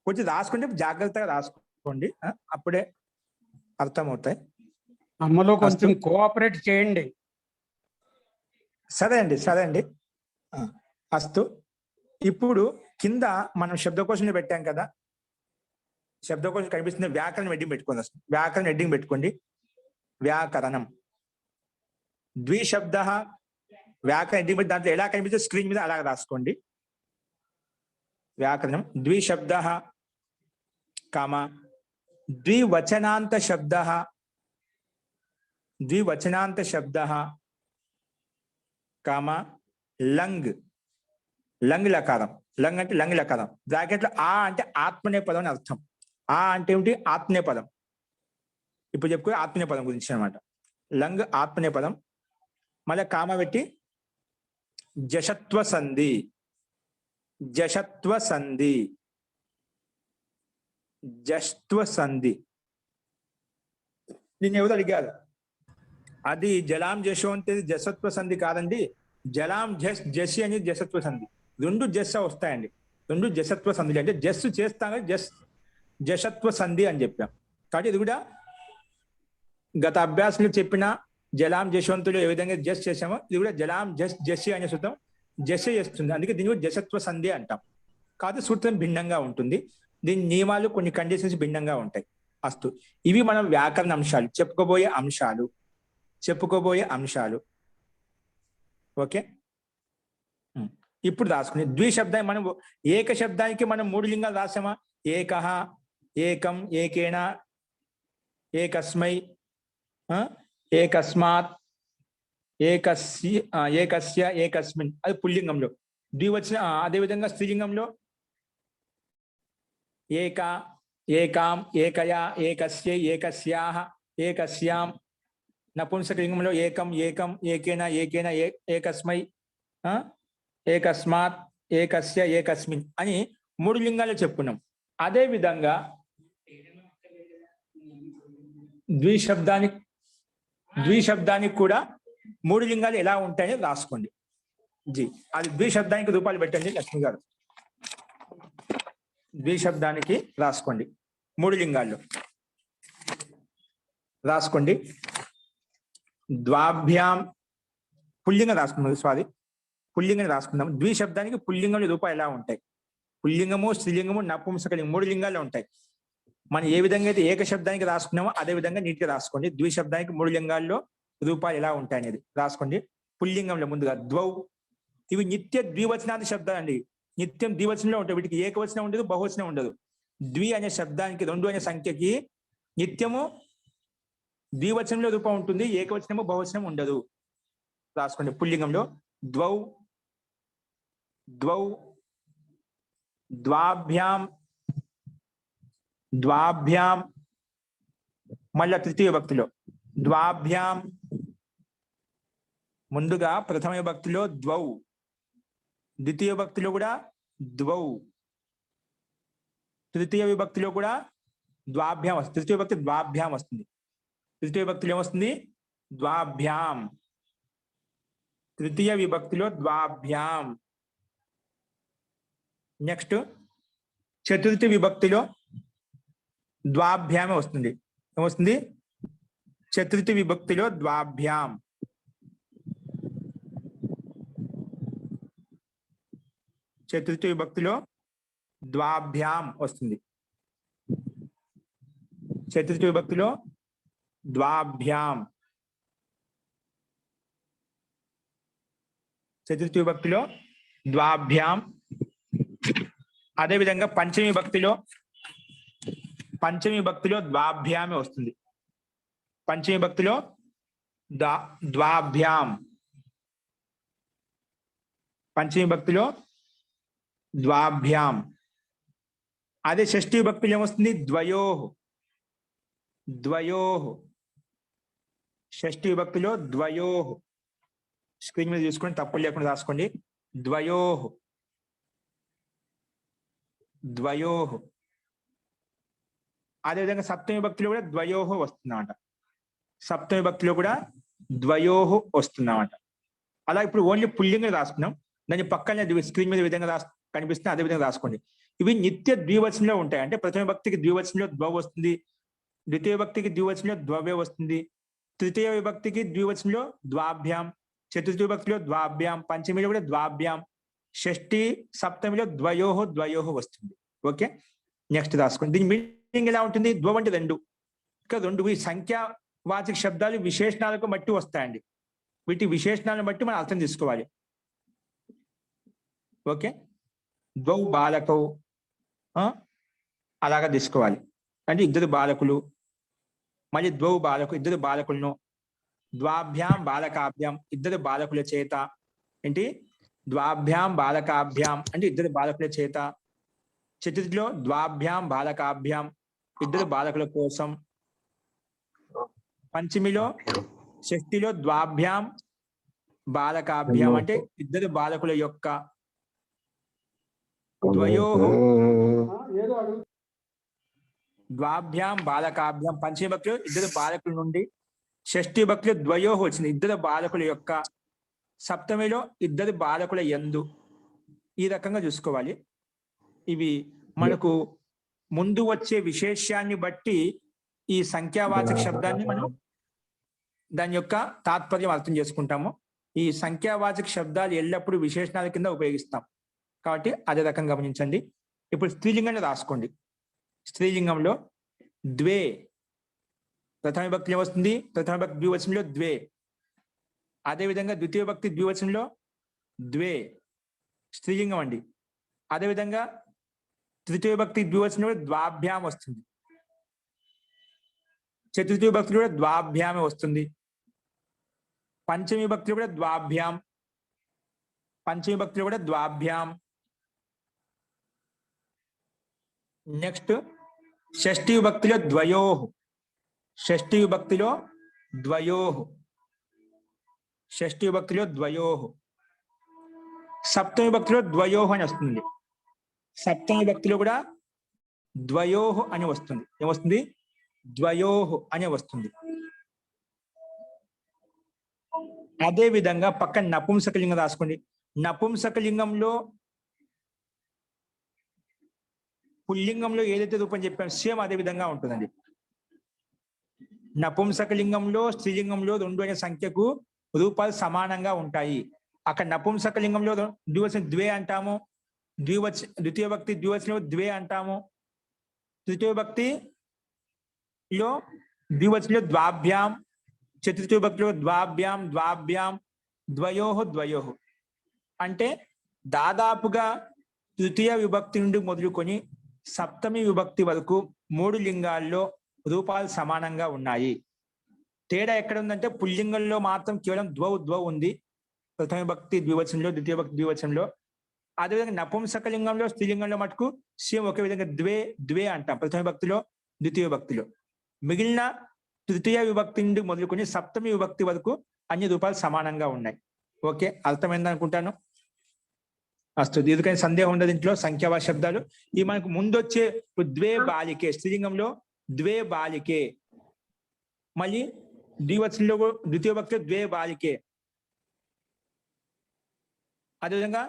కొంచెం రాసుకుంటే జాగ్రత్తగా రాసుకోండి, అప్పుడే అర్థమవుతాయి. అమ్మలో కొంచెం కోఆపరేట్ చేయండి. సరే అండి. అస్తు. ఇప్పుడు కింద మనం శబ్దకోశంలో పెట్టాం కదా, శబ్దకోశం కనిపిస్తుంది. వ్యాకరణం హెడ్డింగ్ పెట్టుకోండి. అసలు వ్యాకరణ హెడ్డింగ్ పెట్టుకోండి. వ్యాకరణం ద్విశబ్ద వ్యాకరణ హెడ్డింగ్ పెట్టి దాంట్లో ఎలా కనిపిస్తుంది స్క్రీన్ మీద అలాగ రాసుకోండి. వ్యాకరణం ద్విశబ్ద కామ ద్వివచనాంత శబ్ద కామ లంగ్ లకారం. లంగ్ అంటే లంగ్ లకారం. బ్రాకెట్లో ఆ అంటే ఆత్మనేయ పదం అని అర్థం. ఆ అంటే ఏమిటి? ఆత్మనేయ పదం. ఇప్పుడు చెప్పుకో ఆత్మనేయ పదం గురించి అనమాట. లంగ్ ఆత్మనేయ పదం. మళ్ళీ కామ పెట్టి జషత్వ సంధి. నిన్ను ఎవరు అడిగారు? అది జలాం జశో అంటే జసత్వ సంధి కాదండి. జలాం జసి అనేది జసత్వ సంధి. రెండు జస్స వస్తాయండి. రెండు జసత్వ సంధి అంటే జస్సు చేస్తాం, జషత్వ సంధి అని చెప్పాం. కాబట్టి ఇది కూడా గత అభ్యాసంలో చెప్పిన జలాం జశవంతులు ఏ విధంగా జస్ చేసామో ఇది కూడా జలాం జసి అనే సూత్రం జస చేస్తుంది. అందుకే దీన్ని కూడా జసత్వ సంధి అంటాం. కాదు సూత్రం భిన్నంగా ఉంటుంది. దీని నియమాలు కొన్ని కండిషన్స్ భిన్నంగా ఉంటాయి. అస్తు. ఇవి మనం వ్యాకరణ అంశాలు చెప్పుకోబోయే అంశాలు. ఓకే, ఇప్పుడు రాసుకుని ద్విశబ్దాన్ని మనం ఏక శబ్దానికి మనం మూడు లింగాలు రాసామా? ఏకః, ఏకం, ఏకేన, ఏకస్మై, ఏకస్మాత్, ఏకస్య, ఏకస్మిన్. అది పుల్లింగంలో. ద్వివచన అదేవిధంగా స్త్రీలింగంలో ఏక, ఏకాం, ఏకయా, ఏకస్యై, ఏకస్యాః, ఏకస్యాం. నపుంసకలింగంలో ఏకం, ఏకేన, ఏకస్మై, ఏకస్మాత్, ఏకస్య, ఏకస్మిన్ అని మూడు లింగాలు చెప్పుకున్నాం. అదే విధంగా ద్విశబ్దానికి కూడా మూడు లింగాలు ఎలా ఉంటాయని రాసుకోండి. అది ద్విశబ్దానికి రూపాలు పెట్టండి లక్ష్మి గారు. ద్విశబ్దానికి రాసుకోండి. మూడు లింగాల్లో రాసుకోండి. ద్వాభ్యాం పుల్లింగం రాసుకుందాం. పుల్లింగం రాసుకుందాం. ద్విశబ్దానికి పుల్లింగం రూపాలు ఎలా ఉంటాయి? పుల్లింగము, స్త్రీలింగము, నపుంసకలింగం మూడు లింగాల్లో ఉంటాయి. మనం ఏ విధంగా అయితే ఏక శబ్దానికి రాసుకున్నామో అదే విధంగా నీట్గా రాసుకోండి. ద్విశబ్దానికి మూడు లింగాల్లో రూపాలు ఎలా ఉంటాయి అనేది రాసుకోండి. పుల్లింగంలో ముందుగా ద్వౌ. ఇవి నిత్య ద్వివచనాది శబ్దాలు అండి. నిత్యం ద్వివచనంలో ఉంటాయి. వీటికి ఏకవచనం ఉండదు, బహువచనం ఉండదు. ద్వి అనే శబ్దానికి, రెండు అనే సంఖ్యకి నిత్యము ద్వివచనంలో రూపం ఉంటుంది, ఏకవచనము బహువచనం ఉండదు. రాసుకోండి. పుల్లింగంలో ద్వౌ, ద్వాభ్యాం. మళ్ళా తృతీయ విభక్తిలో ద్వాభ్యాం. ముందుగా ప్రథమ విభక్తిలో ద్వౌ, ద్వితీయ విభక్తిలో కూడా ద్వౌ, తృతీయ విభక్తిలో కూడా ద్వాభ్యాం వస్తుంది. తృతీయ విభక్తి ద్వాభ్యాం వస్తుంది. తృతీయ విభక్తిలో ఏమొస్తుంది? ద్వాభ్యాం. తృతీయ విభక్తిలో ద్వాభ్యాం. నెక్స్ట్ చతుర్థి విభక్తిలో ద్వాభ్యామే వస్తుంది. ఏమొస్తుంది? చతుర్థి విభక్తిలో ద్వాభ్యాం. చతుర్థి విభక్తిలో ద్వాభ్యాం వస్తుంది. చతుర్థి విభక్తిలో ద్వాభ్యాం. చతుర్థి విభక్తిలో ద్వాభ్యాం. అదేవిధంగా పంచమి విభక్తిలో ద్వాభ్యామే వస్తుంది. పంచమి విభక్తిలో ద్వాభ్యాం. పంచమి విభక్తిలో ద్వాభ్యాం. అదే షష్ఠి విభక్తిలో ఏమొస్తుంది? ద్వయోః. ద్వయోః. షష్ఠి విభక్తిలో ద్వయోః. స్క్రీన్ మీద చూసుకొని తప్పులు లేకుండా రాసుకోండి. ద్వయోః. ద్వయోః. అదేవిధంగా సప్తమి విభక్తిలో కూడా ద్వయోః వస్తుందన్నమాట. సప్తమి విభక్తిలో కూడా ద్వయోః వస్తుందన్నమాట. అలా ఇప్పుడు ఓన్లీ పుల్లింగం రాసుకున్నాం. దాని పక్కనే స్క్రీన్ మీద విధంగా కనిపిస్తుంది, అదే విధంగా రాసుకోండి. ఇవి నిత్య ద్వివచనంలో ఉంటాయి. అంటే ప్రథమ విభక్తికి ద్వివచనంలో ద్వ వస్తుంది, ద్వితీయ విభక్తికి ద్వివచనంలో ద్వవే వస్తుంది, తృతీయ విభక్తికి ద్వివచనంలో ద్వాభ్యాం, చతుర్థి విభక్తిలో ద్వాభ్యాం, పంచమిలో కూడా ద్వాభ్యాం, షష్ఠి సప్తమిలో ద్వయోః వస్తుంది. ఓకే, నెక్స్ట్ రాసుకోండి. దీని మీనింగ్ ఎలా ఉంటుంది? ద్వ అంటే రెండు. ఇంకా రెండు ఈ సంఖ్యావాచక శబ్దాలు విశేషణాలకు బట్టి వస్తాయండి. వీటి విశేషణాలను బట్టి మనం అర్థం తీసుకోవాలి. ఓకే, ద్వౌ బాలకౌ అలాగా తీసుకోవాలి. అంటే ఇద్దరు బాలకులు, మళ్ళీ ద్వౌ బాలకు ఇద్దరు బాలకులను, ద్వాభ్యాం బాలకాభ్యాం ఇద్దరు బాలకుల చేత. ఏంటి? ద్వాభ్యాం బాలకాభ్యాం అంటే ఇద్దరు బాలకుల చేత. చతుర్థిలో ద్వాభ్యాం బాలకాభ్యాం ఇద్దరు బాలకుల కోసం. పంచమిలో షష్ఠిలో ద్వాభ్యాం బాలకాభ్యాం అంటే ఇద్దరు బాలకుల యొక్క. ద్వయోః ద్వాభ్యాం బాలకాభ్యాం పంచమి భక్తులు ఇద్దరు బాలకుల నుండి. షష్ఠి భక్తులు ద్వయోః వచ్చింది, ఇద్దరు బాలకుల యొక్క. సప్తమిలో ఇద్దరు బాలకుల యందు. ఈ రకంగా చూసుకోవాలి. ఇవి మనకు ముందు వచ్చే విశేషాన్ని బట్టి ఈ సంఖ్యావాచక శబ్దాన్ని మనం దాని యొక్క తాత్పర్యం అర్థం చేసుకుంటాము. ఈ సంఖ్యావాచక శబ్దాలు ఎల్లప్పుడూ విశేషణాల కింద ఉపయోగిస్తాం కాబట్టి అదే రకంగా గమనించండి. ఇప్పుడు స్త్రీలింగాన్ని రాసుకోండి. స్త్రీలింగంలో ద్వే ప్రథమ విభక్తి వస్తుంది, ప్రథమ విభక్తి ద్వివచనంలో ద్వే. అదేవిధంగా ద్వితీయ విభక్తి ద్వివచనంలో ద్వే స్త్రీలింగం అండి. అదేవిధంగా తృతీయ విభక్తి ద్వివచనంలో ద్వాభ్యాం వస్తుంది. చతుర్థి విభక్తిలో కూడా ద్వాభ్యామే వస్తుంది. పంచమి విభక్తిలో కూడా ద్వాభ్యాం. పంచమి విభక్తిలో కూడా ద్వాభ్యాం. నెక్స్ట్ షష్ఠి విభక్తిలో ద్వయోః. షష్ఠి విభక్తిలో ద్వయోః. షష్ఠి విభక్తిలో ద్వయోః. సప్తమి విభక్తిలో ద్వయోః అని వస్తుంది. సప్తమి విభక్తిలో కూడా ద్వయోః అని వస్తుంది. ఏమొస్తుంది? ద్వయోః అని వస్తుంది. అదే విధంగా పక్కన నపుంసకలింగం రాసుకోండి. నపుంసకలింగంలో పుల్లింగంలో ఏదైతే రూపం చెప్పామో సేమ్ అదే విధంగా ఉంటుందండి. నపుంసకలింగంలో స్త్రీలింగంలో రెండు అనే సంఖ్యకు రూపాలు సమానంగా ఉంటాయి. అక్కడ నపుంసకలింగంలో ద్వివచనం ద్వే అంటాము, ద్వితీయ భక్తి ద్వివచనంలో ద్వే అంటాము, తృతీయ భక్తిలో ద్వివచనంలో ద్వాభ్యాం, చతుర్థ విభక్తిలో ద్వాభ్యాం ద్వయోః. అంటే దాదాపుగా తృతీయ విభక్తి నుండి మొదలుకొని సప్తమి విభక్తి వరకు మూడు లింగాల్లో రూపాలు సమానంగా ఉన్నాయి. తేడా ఎక్కడ ఉందంటే పుల్లింగంలో మాత్రం కేవలం ద్వౌ ఉంది, ప్రథమ విభక్తి ద్వివచనంలో, ద్వితీయ విభక్తి ద్వివచనంలో. అదేవిధంగా నపుంసకలింగంలో స్త్రీలింగంలో మటుకు సేమ్ ఒకే విధంగా ద్వే అంటాం ప్రథమ విభక్తిలో, ద్వితీయ విభక్తిలో. మిగిలిన తృతీయ విభక్తి నుండి మొదలుకొని సప్తమి విభక్తి వరకు అన్ని రూపాలు సమానంగా ఉన్నాయి. ఓకే, అర్థమైంది అనుకుంటాను. అస్తు, దీనికైనా సందేహం ఉండదు. దీంట్లో సంఖ్యావాచక శబ్దాలు ఈ మనకు ముందు వచ్చే ద్వే బాలికే స్త్రీలింగంలో ద్వే బాలికే, మళ్ళీ ద్వివచనంలో ద్వితీయ భక్తిలో ద్వే బాలికే. అదేవిధంగా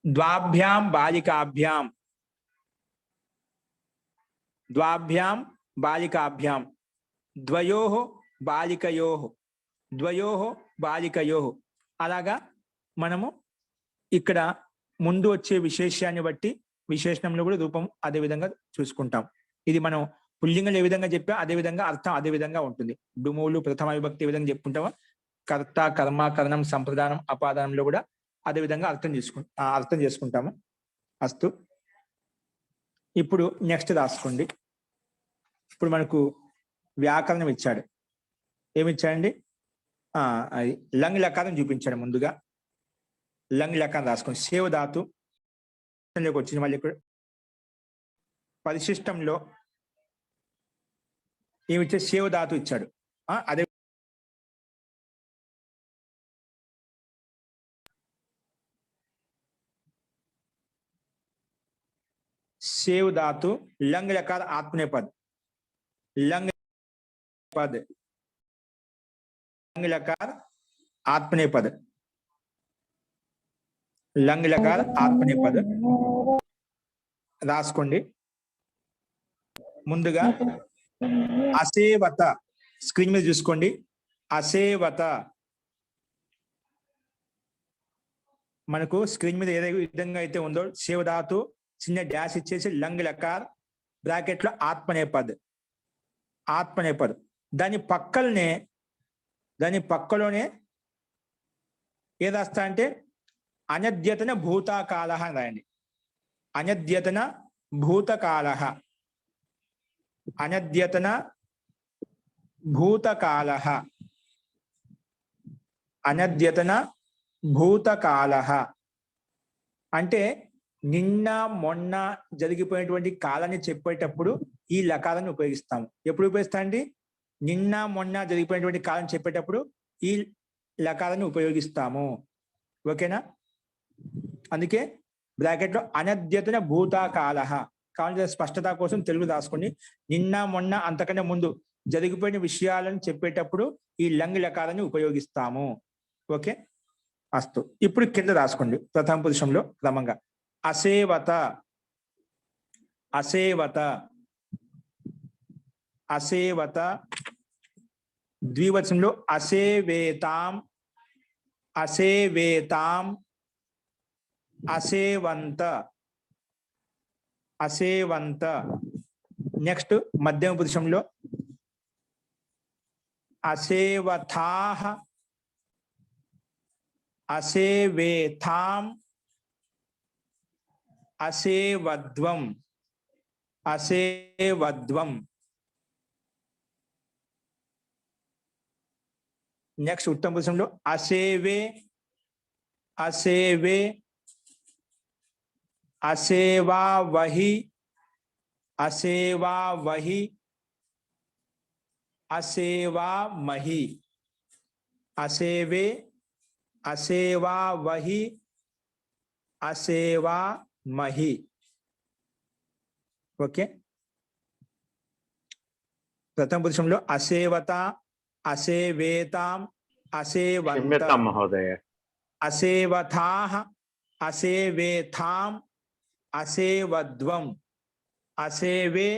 ద్వాభ్యాం బాలికాభ్యాం, ద్వయోః బాలికయోః, అలాగా మనము ఇక్కడ ముందు వచ్చే విశేషాన్ని బట్టి విశేషణంలో కూడా రూపం అదే విధంగా చూసుకుంటాం. ఇది మనం పుల్లింగంలో ఏ విధంగా చెప్పా అదే విధంగా అర్థం అదే విధంగా ఉంటుంది. డుములు ప్రథమ విభక్తి ఏ విధంగా చెప్పుకుంటామో కర్త కర్మ కరణం సంప్రదానం అపాదానంలో కూడా అదే విధంగా అర్థం చేసుకుంటాము. అస్తు. ఇప్పుడు నెక్స్ట్ రాసుకోండి. ఇప్పుడు మనకు వ్యాకరణం ఇచ్చాడు. ఏమిచ్చాడండి? అది లంగ్ లకారం చూపించాడు. ముందుగా లంగ్ లకారం రాసుకోండి. సేవ ధాతు వచ్చింది. మళ్ళీ ఇక్కడ పరిశిష్టంలో ఏమిచ్చే సేవ ధాతు ఇచ్చాడు. అదే सेव धातु लंग लकार आत्मनेपद लंग पद लंग लकार आत्मनेपद लंग लकार आत्मनेपद రాసుకోండి. ముందుగా అసేవత స్క్రీన్ మీద చూసుకోండి. అసేవత మనకు స్క్రీన్ మీద ఏదైతే విధంగా అయితే ఉందో సేవ ధాతు చిన్న డాష్ ఇచ్చేసి లంగ్ లకార్ బ్రాకెట్ లో ఆత్మనేపద్ దాని పక్కలోనే ఏం రాస్తా అంటే అనద్యతన భూతకాల అని రాయండి. అనద్యతన భూతకాల అనద్యతన భూతకాల అనద్యతన భూతకాల అంటే నిన్న మొన్న జరిగిపోయినటువంటి కాలాన్ని చెప్పేటప్పుడు ఈ లకారాన్ని ఉపయోగిస్తాము. ఎప్పుడు ఉపయోగిస్తా అండి? నిన్న మొన్న జరిగిపోయినటువంటి కాలం చెప్పేటప్పుడు ఈ లకారాన్ని ఉపయోగిస్తాము. ఓకేనా? అందుకే బ్రాకెట్ లో అనద్యతన భూతకాల కావాల్సిన స్పష్టత కోసం తెలుగు రాసుకోండి. నిన్న మొన్న అంతకంటే ముందు జరిగిపోయిన విషయాలను చెప్పేటప్పుడు ఈ లంగ్ లకారాన్ని ఉపయోగిస్తాము. ఓకే, అస్తు. ఇప్పుడు కింద రాసుకోండి ప్రథమ పురుషంలో క్రమంగా అసేవత అసేవత అసేవత ద్వివచనంలో అసేవేతాం అసేవేతాం అసేవంత అసేవంత. నెక్స్ట్ మధ్యమ పురుషంలో అసేవథాః అసేవేథాం అసేవద్వం అసేవద్వం. నెక్స్ట్ ఉత్తమ పురుషంలో అసేవే అసేవే అసేవావహి అసేవావహి అసేవామహి అసేవే అసేవావహి అసేవామహి. ఓకే, ప్రథమ పురుషంలో అసేవత అసేవేతాం అసేవంత మహోదయ అసేవథాః అసేవేథాం అసేవద్వం అసేవే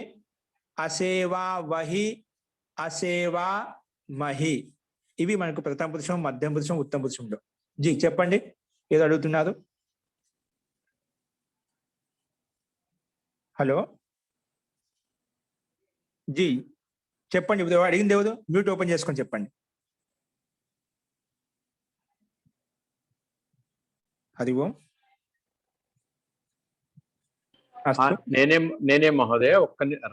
అసేవావహి అసేవామహి. ఇవి మనకు ప్రథమ పురుషం, మధ్యమ పురుషం, ఉత్తమ పురుషంలో. జీ చెప్పండి, ఏదో అడుగుతున్నారు? హలో జీ చెప్పండి. అడిగింది ఎవరు? మ్యూట్ ఓపెన్ చేసుకొని చెప్పండి. హరి ఓం. నేనే మహోదయ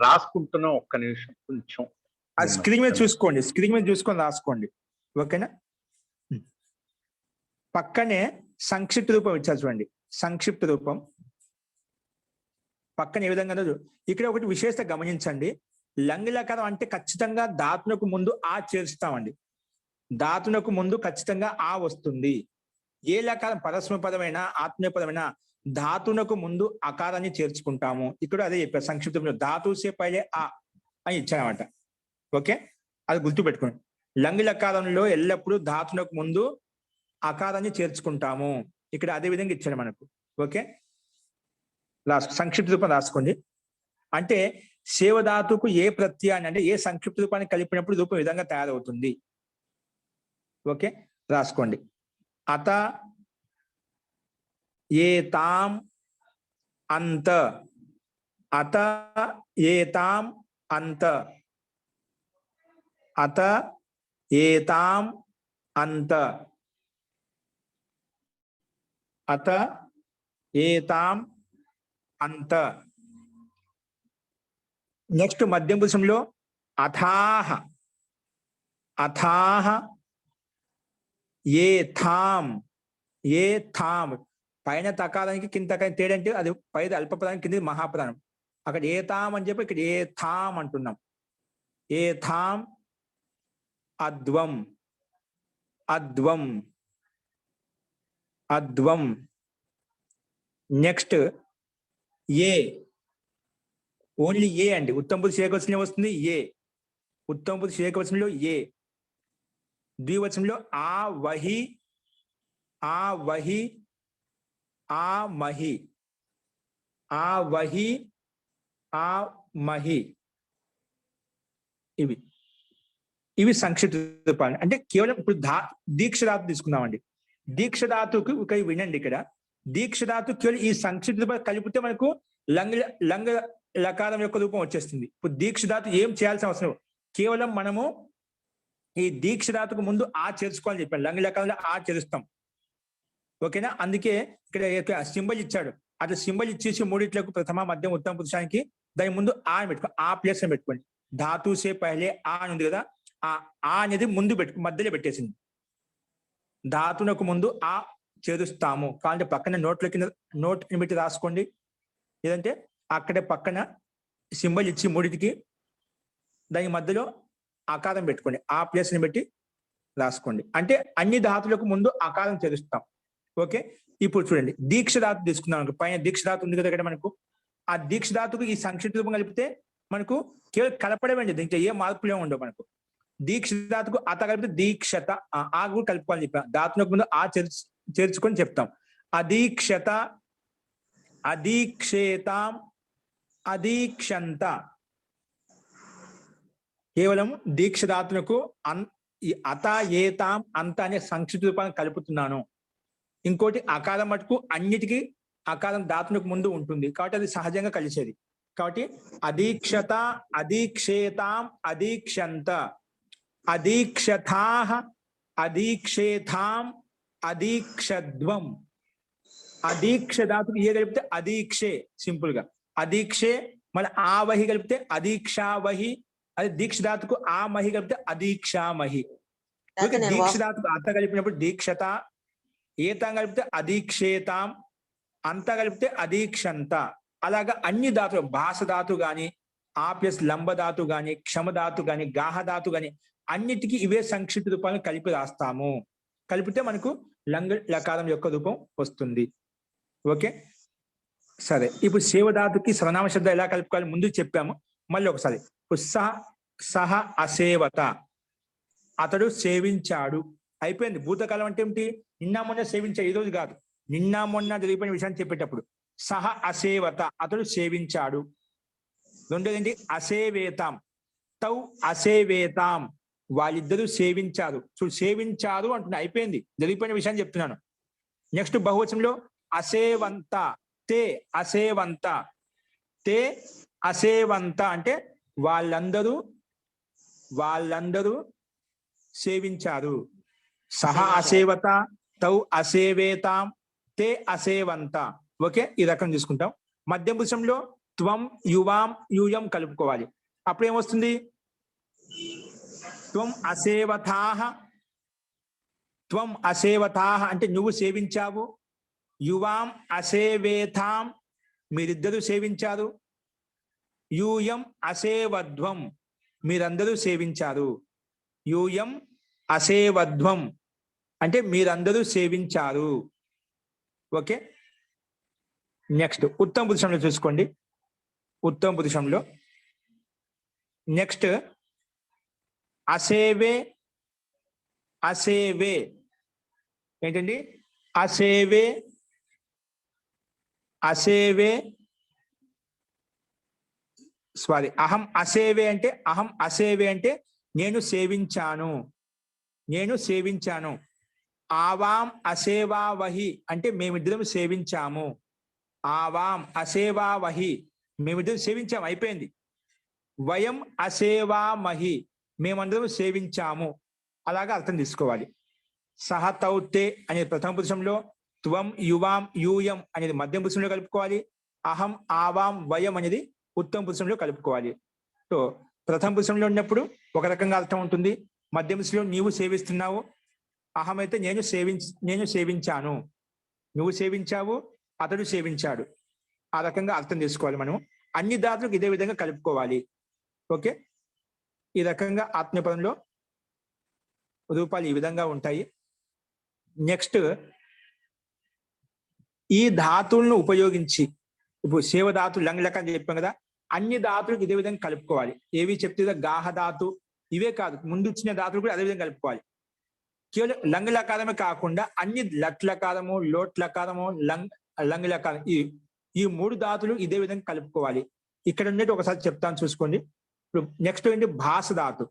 రాసుకుంటున్నా. ఒక్క నిమిషం కొంచెం ఆ స్క్రీన్ మీద చూసుకోండి. స్క్రీన్ మీద చూసుకొని రాసుకోండి. ఓకేనా? పక్కనే సంక్షిప్త రూపం ఇచ్చారు చూడండి. సంక్షిప్త రూపం పక్కన ఏ విధంగా ఇక్కడ ఒకటి విశేషత గమనించండి. లంగ్ లకారం అంటే ఖచ్చితంగా ధాతునకు ముందు ఆ చేర్చుతామండి. ధాతునకు ముందు ఖచ్చితంగా ఆ వస్తుంది. ఏ లకారం పరస్మ పదమైనా ఆత్మీయ పదమైనా ధాతునకు ముందు అకారాన్ని చేర్చుకుంటాము. ఇక్కడ అదే చెప్పారు సంక్షిప్తంలో ధాతుసే పైలే ఆ అని ఇచ్చానమాట. ఓకే, అది గుర్తుపెట్టుకోండి. లంగ్ లకారంలో ఎల్లప్పుడూ ధాతునకు ముందు అకారాన్ని చేర్చుకుంటాము. ఇక్కడ అదే విధంగా ఇచ్చాడు మనకు. ఓకే, సంక్షిప్త రూపం రాసుకోండి. అంటే సేవధాతుకు ఏ ప్రత్యయాన్ని అంటే ఏ సంక్షిప్త రూపాన్ని కలిపినప్పుడు రూపం విధంగా తయారవుతుంది. ఓకే, రాసుకోండి. అత ఏతాం అంత అత ఏతాం అంత అత ఏతాం అంత అత ఏతాం అంత. నెక్స్ట్ మధ్యం పురుషంలో అథాహ అథాహ ఏథాం ఏథాం. పైన తకారానికి కింద తకారానికి తేడా అంటే అది పైన అల్పపదానికి కింద మహాప్రధానం. అక్కడ ఏతాం అని చెప్పి ఇక్కడ ఏథాం అంటున్నాం. ఏథాం అద్వం అద్వం అద్వం. నెక్స్ట్ ఏ ఓన్లీ ఏ అండి. ఉత్తమ పురుష ఏకవచనం వస్తుంది ఏ. ఉత్తమ పురుష ఏకవచనంలో ఏ. ద్వివచనంలో ఆ వహి ఆ వహి ఆ మహి ఆ వహి ఆ మహి. ఇవి ఇవి సంక్షిప్త రూపాలు. అంటే కేవలం ఇప్పుడు దీక్షధాతు తీసుకుందామండి. దీక్షధాతుకు ఇక్కడ వినండి. ఇక్కడ దీక్షధాతు కేవలం ఈ సంక్షిప్త రూపాలు కలిపితే మనకు లంగ లకారం యొక్క రూపం వచ్చేస్తుంది. ఇప్పుడు దీక్షధాతు ఏం చేయాల్సిన అవసరం, కేవలం మనము ఈ దీక్షధాతుకు ముందు ఆ చేర్చుకోవాలని చెప్పాను. లంగ లకారంలో ఆ చేరుస్తాం. ఓకేనా? అందుకే ఇక్కడ సింబల్ ఇచ్చాడు. అట్లా సింబల్ ఇచ్చేసి మూడిట్లకు ప్రథమ మధ్యం ఉత్తమ పురుషానికి దాని ముందు ఆ అని పెట్టుకోండి. ఆ ప్లేస్ అని పెట్టుకోండి. ధాతు సే పహలే ఆ అని ఉంది కదా, ఆ అనేది ముందు మధ్యలో పెట్టేసింది. ధాతునకు ముందు ఆ చేరుస్తాము. కావాలంటే పక్కన నోట్ల కింద నోట్ అని పెట్టి రాసుకోండి. లేదంటే అక్కడే పక్కన సింబల్ ఇచ్చి మూడిటికి దాని మధ్యలో ఆకారం పెట్టుకోండి. ఆ ప్లేస్ ని బట్టి రాసుకోండి. అంటే అన్ని ధాతులకు ముందు ఆకారం చేరుస్తాం. ఓకే, ఇప్పుడు చూడండి దీక్షధాతు తీసుకుందాం. పైన దీక్షధాతు ఉంది కదా ఇక్కడ మనకు. ఆ దీక్షధాతుకు ఈ సంక్షిప్త రూపం కలిపితే మనకు కేవలం కలపడమే, దీంట్లో ఏ మార్పులే ఉండవు మనకు. దీక్షధాతుకు అత కలిపితే దీక్షత, ఆ కూడా కలుపుకోవాలని చెప్పాం. ధాతునకు ముందు ఆ చేర్చుకొని చెప్తాం. అదీక్షత అదీక్షేతాం అదీక్షంత. కేవలం దీక్షధాతునకు అత ఏతాం అంత అనే సంక్షిప్త రూపాన్ని కలుపుతున్నాను. ఇంకోటి అకారం మటుకు అన్నిటికీ అకారం ధాతునకు ముందు ఉంటుంది కాబట్టి అది సహజంగా కలిసేది. కాబట్టి అదీక్షత అదీక్షేతాం అదీక్షంత అదీక్షథాః అదీక్షేథాం అదీక్షద్వం. అదీక్ష ధాతుకు ఏ కలిపితే అదీక్షే, సింపుల్ గా అదీక్షే. మళ్ళీ ఆ వహి కలిపితే అదీక్షావహి. అది దీక్ష ధాతుకు ఆ మహి కలిపితే అదీక్షామహి. దీక్ష ధాతుకు అత కలిపినప్పుడు దీక్షత, ఏతాం కలిపితే అదీక్షేతాం, అంత కలిపితే అదీక్షంత. అలాగా అన్ని ధాతులు, భాష ధాతు గాని, ఆ ప్లస్ లంబ ధాతు గాని, క్షమధాతు గాని, గాహ ధాతు గాని అన్నిటికీ ఇవే సంక్షిప్త రూపాలను కలిపి రాస్తాము. కలిపితే మనకు లంగ లకారం యొక్క రూపం వస్తుంది. ఓకే, సరే. ఇప్పుడు సేవధాతుకి సర్వనామ శబ్దం ఎలా కలుపుకోవాలి ముందు చెప్పాము. మళ్ళీ ఒకసారి సహ అసేవత, అతడు సేవించాడు. అయిపోయింది. భూతకాలం అంటే ఏమిటి? నిన్న మొన్న సేవించాడు, ఈ రోజు కాదు. నిన్న మొన్న జరిగిపోయిన విషయాన్ని చెప్పేటప్పుడు సహ అసేవత, అతడు సేవించాడు. రెండోది ఏంటి? అసేవేతాం, తౌ అసేవేతాం, వాళ్ళిద్దరూ సేవించారు. చూడు, సేవించారు అంటున్నా, అయిపోయింది, జరిగిపోయిన విషయాన్ని చెప్తున్నాను. నెక్స్ట్ బహువచనంలో అసేవంత, తే అసేవంత, తే అసేవంత అంటే వాళ్ళందరూ సేవించారు. సహ అసేవత, తౌ అసేవేతాం, తే అసేవంత. ఓకే, ఈ రకం తీసుకుంటాం. మధ్య పురుషంలో త్వం యువాం యూయం కలుపుకోవాలి. అప్పుడు ఏమొస్తుంది? త్వం అసేవతాః, త్వం అసేవతాః అంటే నువ్వు సేవించావు. యువాం అసేవేతాం, మీరిద్దరూ సేవించారు. యూయం అసేవధ్వం, మీరందరూ సేవించారు. యూయం అసేవధ్వం అంటే మీరందరూ సేవించారు. ఓకే, నెక్స్ట్ ఉత్తమ పురుషంలో చూసుకోండి. ఉత్తమ పురుషంలో నెక్స్ట్ అసేవే, అసేవే ఏంటండి? అసేవే, అసేవే సారీ, అహం అసేవే అంటే, అహం అసేవే అంటే నేను సేవించాను, నేను సేవించాను. ఆవాం అసేవావహి అంటే మేమిద్దరం సేవించాము. ఆవాం అసేవావహి మేమిద్దరం సేవించాము, అయిపోయింది. వయం అసేవామహి మేమందరం సేవించాము, అలాగా అర్థం తీసుకోవాలి. సహ తౌతే అనేది ప్రథమ పురుషంలో, త్వం యువాం యూయం అనేది మధ్యం పురుషంలో కలుపుకోవాలి. అహం ఆవాం వయం అనేది ఉత్తమ పురుషంలో కలుపుకోవాలి. సో ప్రథమ పురుషంలో ఉన్నప్పుడు ఒక రకంగా అర్థం ఉంటుంది, మధ్యం పురుషంలో నీవు సేవిస్తున్నావు, అహం అయితే నేను సేవించాను, నువ్వు సేవించావు, అతడు సేవించాడు, ఆ రకంగా అర్థం చేసుకోవాలి. మనం అన్ని ధాతులకు ఇదే విధంగా కలుపుకోవాలి. ఓకే, ఈ రకంగా ఆత్మీయపదంలో రూపాలు ఈ విధంగా ఉంటాయి. నెక్స్ట్, ఈ ధాతువులను ఉపయోగించి ఇప్పుడు సేవ ధాతు లంగ్ లెక్క చెప్పాం కదా, అన్ని ధాతులకు ఇదే విధంగా కలుపుకోవాలి. ఏవి చెప్తే గాహ ధాతు ఇవే కాదు, ముందు ఇచ్చిన ధాతులు కూడా అదే విధంగా కలుపుకోవాలి. కేవలం లంగ్ లకారమే కాకుండా అన్ని లట్ లకారము, లోట్ లకారము, లంగ్ లకారం, ఈ 3 ధాతులు ఇదే విధంగా కలుపుకోవాలి. ఇక్కడ ఉన్నట్టు ఒకసారి చెప్తాను చూసుకోండి. ఇప్పుడు నెక్స్ట్ ఏంటి, భాష ధాతు.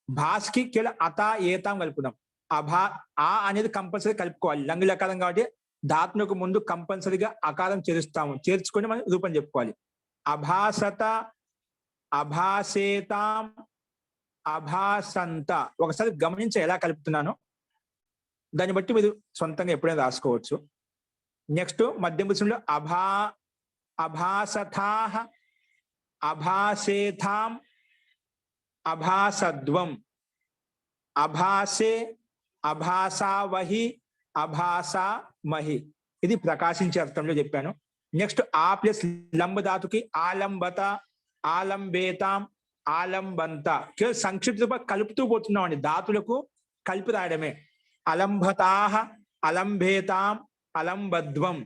భాస్కి కేవలం అత ఏతాం కలుపుదాం. ఆ అనేది కంపల్సరీ కలుపుకోవాలి, లంగ్ లకారం కాబట్టి ధాతులకు ముందు కంపల్సరీగా అకారం చేర్చుకొని మనం రూపం చెప్పుకోవాలి. అభాసత, అభాసేతాం, అభాసంత. ఒకసారి గమనించి ఎలా కలుపుతున్నానో దాన్ని బట్టి మీరు సొంతంగా ఎప్పుడైనా రాసుకోవచ్చు. నెక్స్ట్ మధ్యం పురుషంలో అభాసథాః, అభాసేథాం, అభాసద్వం, అభాసే, అభాసావహి, అభాసామహి. ఇది ప్రకాశించే అర్థంలో చెప్పాను. నెక్స్ట్ ఆ ప్లస్ లంబ ధాతుకి ఆలంబత, ఆలంబేతాం, ఆలంబంత. కేవలం సంక్షిప్త రూపం కలుపుతూ పోతున్నాం అండి, ధాతులకు కలిపి రాయడమే. అలంబతాః, అలంబేతాం, అలంబద్వం,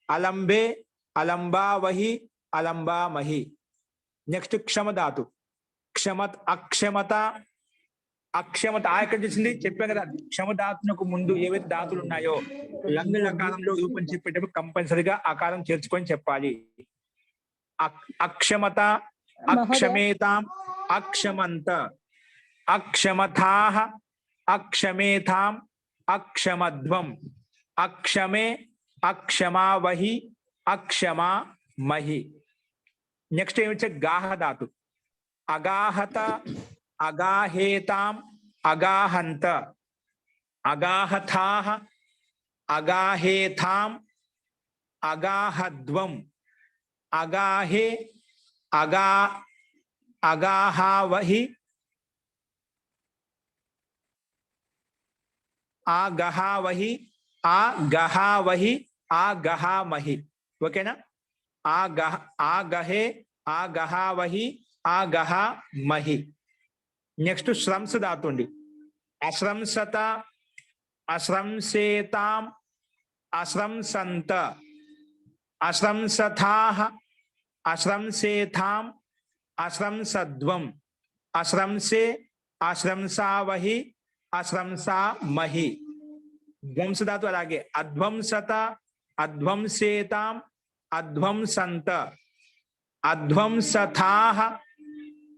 అలంబే, అలంబావహి, అలంబామహి. నెక్స్ట్ క్షమధాతు. అక్షమత, అక్షమత ఎక్కడ చేసింది చెప్పాం కదా. క్షమధాతునకు ముందు ఏవైతే ధాతులు ఉన్నాయో లంగ్ లకారంలో రూపం చెప్పేటప్పుడు కంపల్సరిగా ఆకారం చేర్చుకొని చెప్పాలి. అక్షమత, అక్షమేతాం, అక్షమంత, అక్షమథాః, అక్షమేతాం, అక్షమధ్వం, అక్షమే, అక్షమావహి, అక్షమామహి. నెక్స్ట్ ఏమిచ్చే గాహ ధాతు. అగాహత, అగాహేతాం, అగాహంత, అగాహథాః, అగాహేతాం, అగాహద్వం, అగాహే, అగాహావహి, ఆగహావహి, ఆగహావహి, ఆగహామహి. ఓకేనా? ఆగహే, ఆగహావహి, ఆగహామహి. నెక్స్ట్ శ్రంస ధాతు అండి. అశ్రంసత, అశ్రంసేతాం, అశ్రంసంత, అశ్రంసథాః, అశ్రంసేతాం, అశ్రంసద్వం, అశ్రంసే, అశ్రంసావహి, అశ్రంసామహి. ధ్వంస ధాతు అలాగే. అధ్వంసత, అధ్వంసేతాం, అధ్వంసంత, అధ్వంసథాః,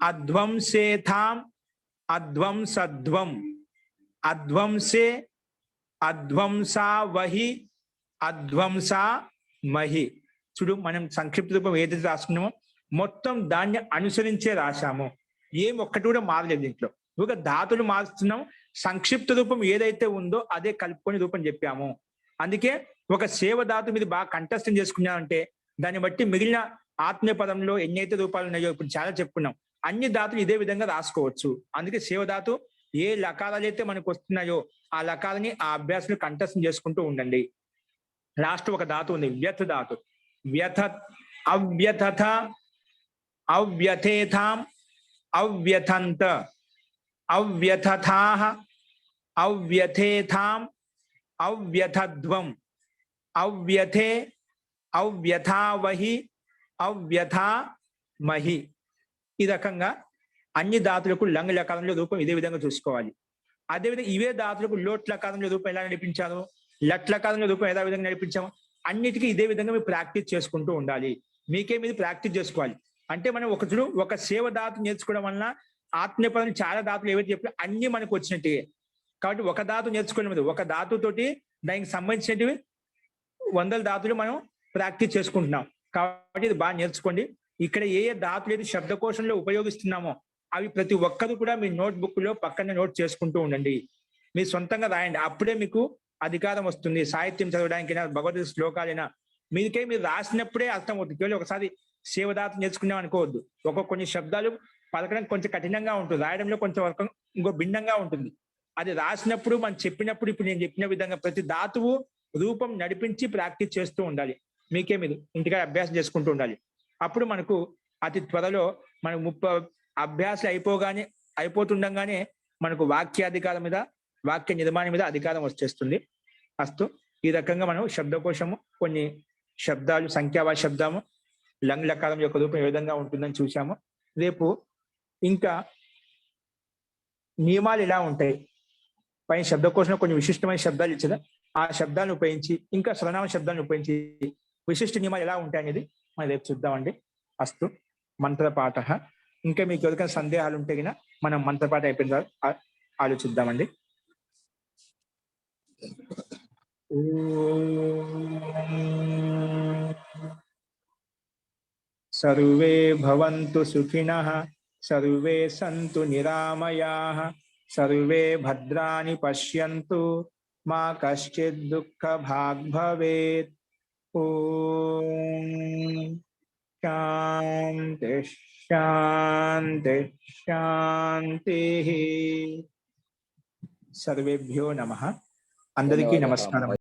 అధ్వంసేతాం, అధ్వంసధ్వం, అధ్వంసే, అధ్వంసావహి, అధ్వంసామహి. చూడు, మనం సంక్షిప్త రూపం ఏదైతే రాసుకున్నామో మొత్తం దాన్ని అనుసరించే రాశాము. ఏం ఒక్కటి కూడా మారలేదు దీంట్లో. ఒక ధాతులు మారుస్తున్నాం, సంక్షిప్త రూపం ఏదైతే ఉందో అదే కలుపుకొని రూపం చెప్పాము. అందుకే ఒక సేవ ధాతు మీద బాగా కంఠస్థం చేసుకున్నామంటే దాన్ని బట్టి మిగిలిన ఆత్మీయ పదంలో ఎన్నైతే రూపాలు ఉన్నాయో ఇప్పుడు చాలా చెప్పుకున్నాం, అన్ని ధాతులు ఇదే విధంగా రాసుకోవచ్చు. అందుకే సేవ ధాతు ఏ లకారాలు అయితే మనకు వస్తున్నాయో ఆ లకాలని ఆ అభ్యాసం కంఠస్థం చేసుకుంటూ ఉండండి. లాస్ట్ ఒక ధాతు ఉంది, వ్యథ ధాతు. వ్యథ, అవ్యథ, అవ్యథేతాం, అవ్యథంత, అవ్యథథాః, అవ్యథేతాం, అవ్యథద్వం, అవ్యథే, అవ్యథావహి, అవ్యథామహి. ఈ రకంగా అన్ని ధాతులకు లంగ్ లకారంలో రూపం ఇదే విధంగా చూసుకోవాలి. అదేవిధంగా ఇవే ధాతులకు లోట్ లకారంలో రూపం ఎలా నడిపించారు, లట్ లకారంలో రూపం ఎలా విధంగా నడిపించాము, అన్నిటికీ ఇదే విధంగా మీరు ప్రాక్టీస్ చేసుకుంటూ ఉండాలి. మీకే మీరు ప్రాక్టీస్ చేసుకోవాలి. అంటే మనం ఒక సేవ ధాతు నేర్చుకోవడం వలన ఆత్మీయపదం చాలా ధాతులు ఏవైతే చెప్పి అన్ని మనకు వచ్చినట్టే. కాబట్టి ఒక ధాతు నేర్చుకోవడం, ఒక ధాతుతోటి దానికి సంబంధించినవి వందల ధాతులు మనం ప్రాక్టీస్ చేసుకుంటున్నాం. కాబట్టి ఇది బాగా నేర్చుకోండి. ఇక్కడ ఏ ఏ ధాతులు ఏది శబ్దకోశంలో ఉపయోగిస్తున్నామో అవి ప్రతి ఒక్కరు కూడా మీ నోట్బుక్ లో పక్కన నోట్ చేసుకుంటూ ఉండండి. మీరు సొంతంగా రాయండి. అప్పుడే మీకు అధికారం వస్తుంది. సాహిత్యం చదవడానికైనా భగవద్గీత శ్లోకాలైనా మీరు రాసినప్పుడే అర్థం అవుతుంది. కేవలం ఒకసారి శివధాతు నేర్చుకున్నాం అనుకోవద్దు. కొన్ని శబ్దాలు పలకడం కొంచెం కఠినంగా ఉంటుంది, రాయడంలో కొంచెం ఇంకో భిన్నంగా ఉంటుంది. అది రాసినప్పుడు మనం చెప్పినప్పుడు ఇప్పుడు నేను చెప్పిన విధంగా ప్రతి ధాతువు రూపం నడిపించి ప్రాక్టీస్ చేస్తూ ఉండాలి. మీకే మీరు ఇంటిగా అభ్యాసం చేసుకుంటూ ఉండాలి. అప్పుడు మనకు అతి త్వరలో మనకు 30 అభ్యాసాలు అయిపోతుండగానే మనకు వాక్యాధికారం మీద, వాక్య నిర్మాణం మీద అధికారం వచ్చేస్తుంది. అస్తు ఈ రకంగా మనం శబ్దకోశము కొన్ని శబ్దాలు, సంఖ్యావాచ శబ్దము, లంగ్ లకారం యొక్క రూపం ఏ విధంగా ఉంటుందని చూసాము. రేపు ఇంకా నియమాలు ఎలా ఉంటాయి, పైన శబ్దకోశంలో కొన్ని విశిష్టమైన శబ్దాలు ఇచ్చారు, ఆ శబ్దాలను ఉపయోగించి ఇంకా సర్వనామ శబ్దాలను ఉపయోగించి విశిష్ట నియమాలు ఎలా ఉంటాయి అనేది మనం రేపు చూద్దామండి. అస్తు మంత్రపాఠ. ఇంకా మీకు ఎవరికైనా సందేహాలు ఉంటే గిన మనం మంత్రపాఠ అయిపోయిన తర్వాత ఆలోచిద్దామండి. సర్వే భవంతు సుఖినః, సర్వే సంతు నిరామయాః, సర్వే భద్రాణి పశ్యంతు, మా కశ్చిద్ దుఃఖ భాగ్ భవేత్. ఓం శాంతి శాంతి శాంతి. సర్వేభ్యో నమః. అందరికీ నమస్కారం.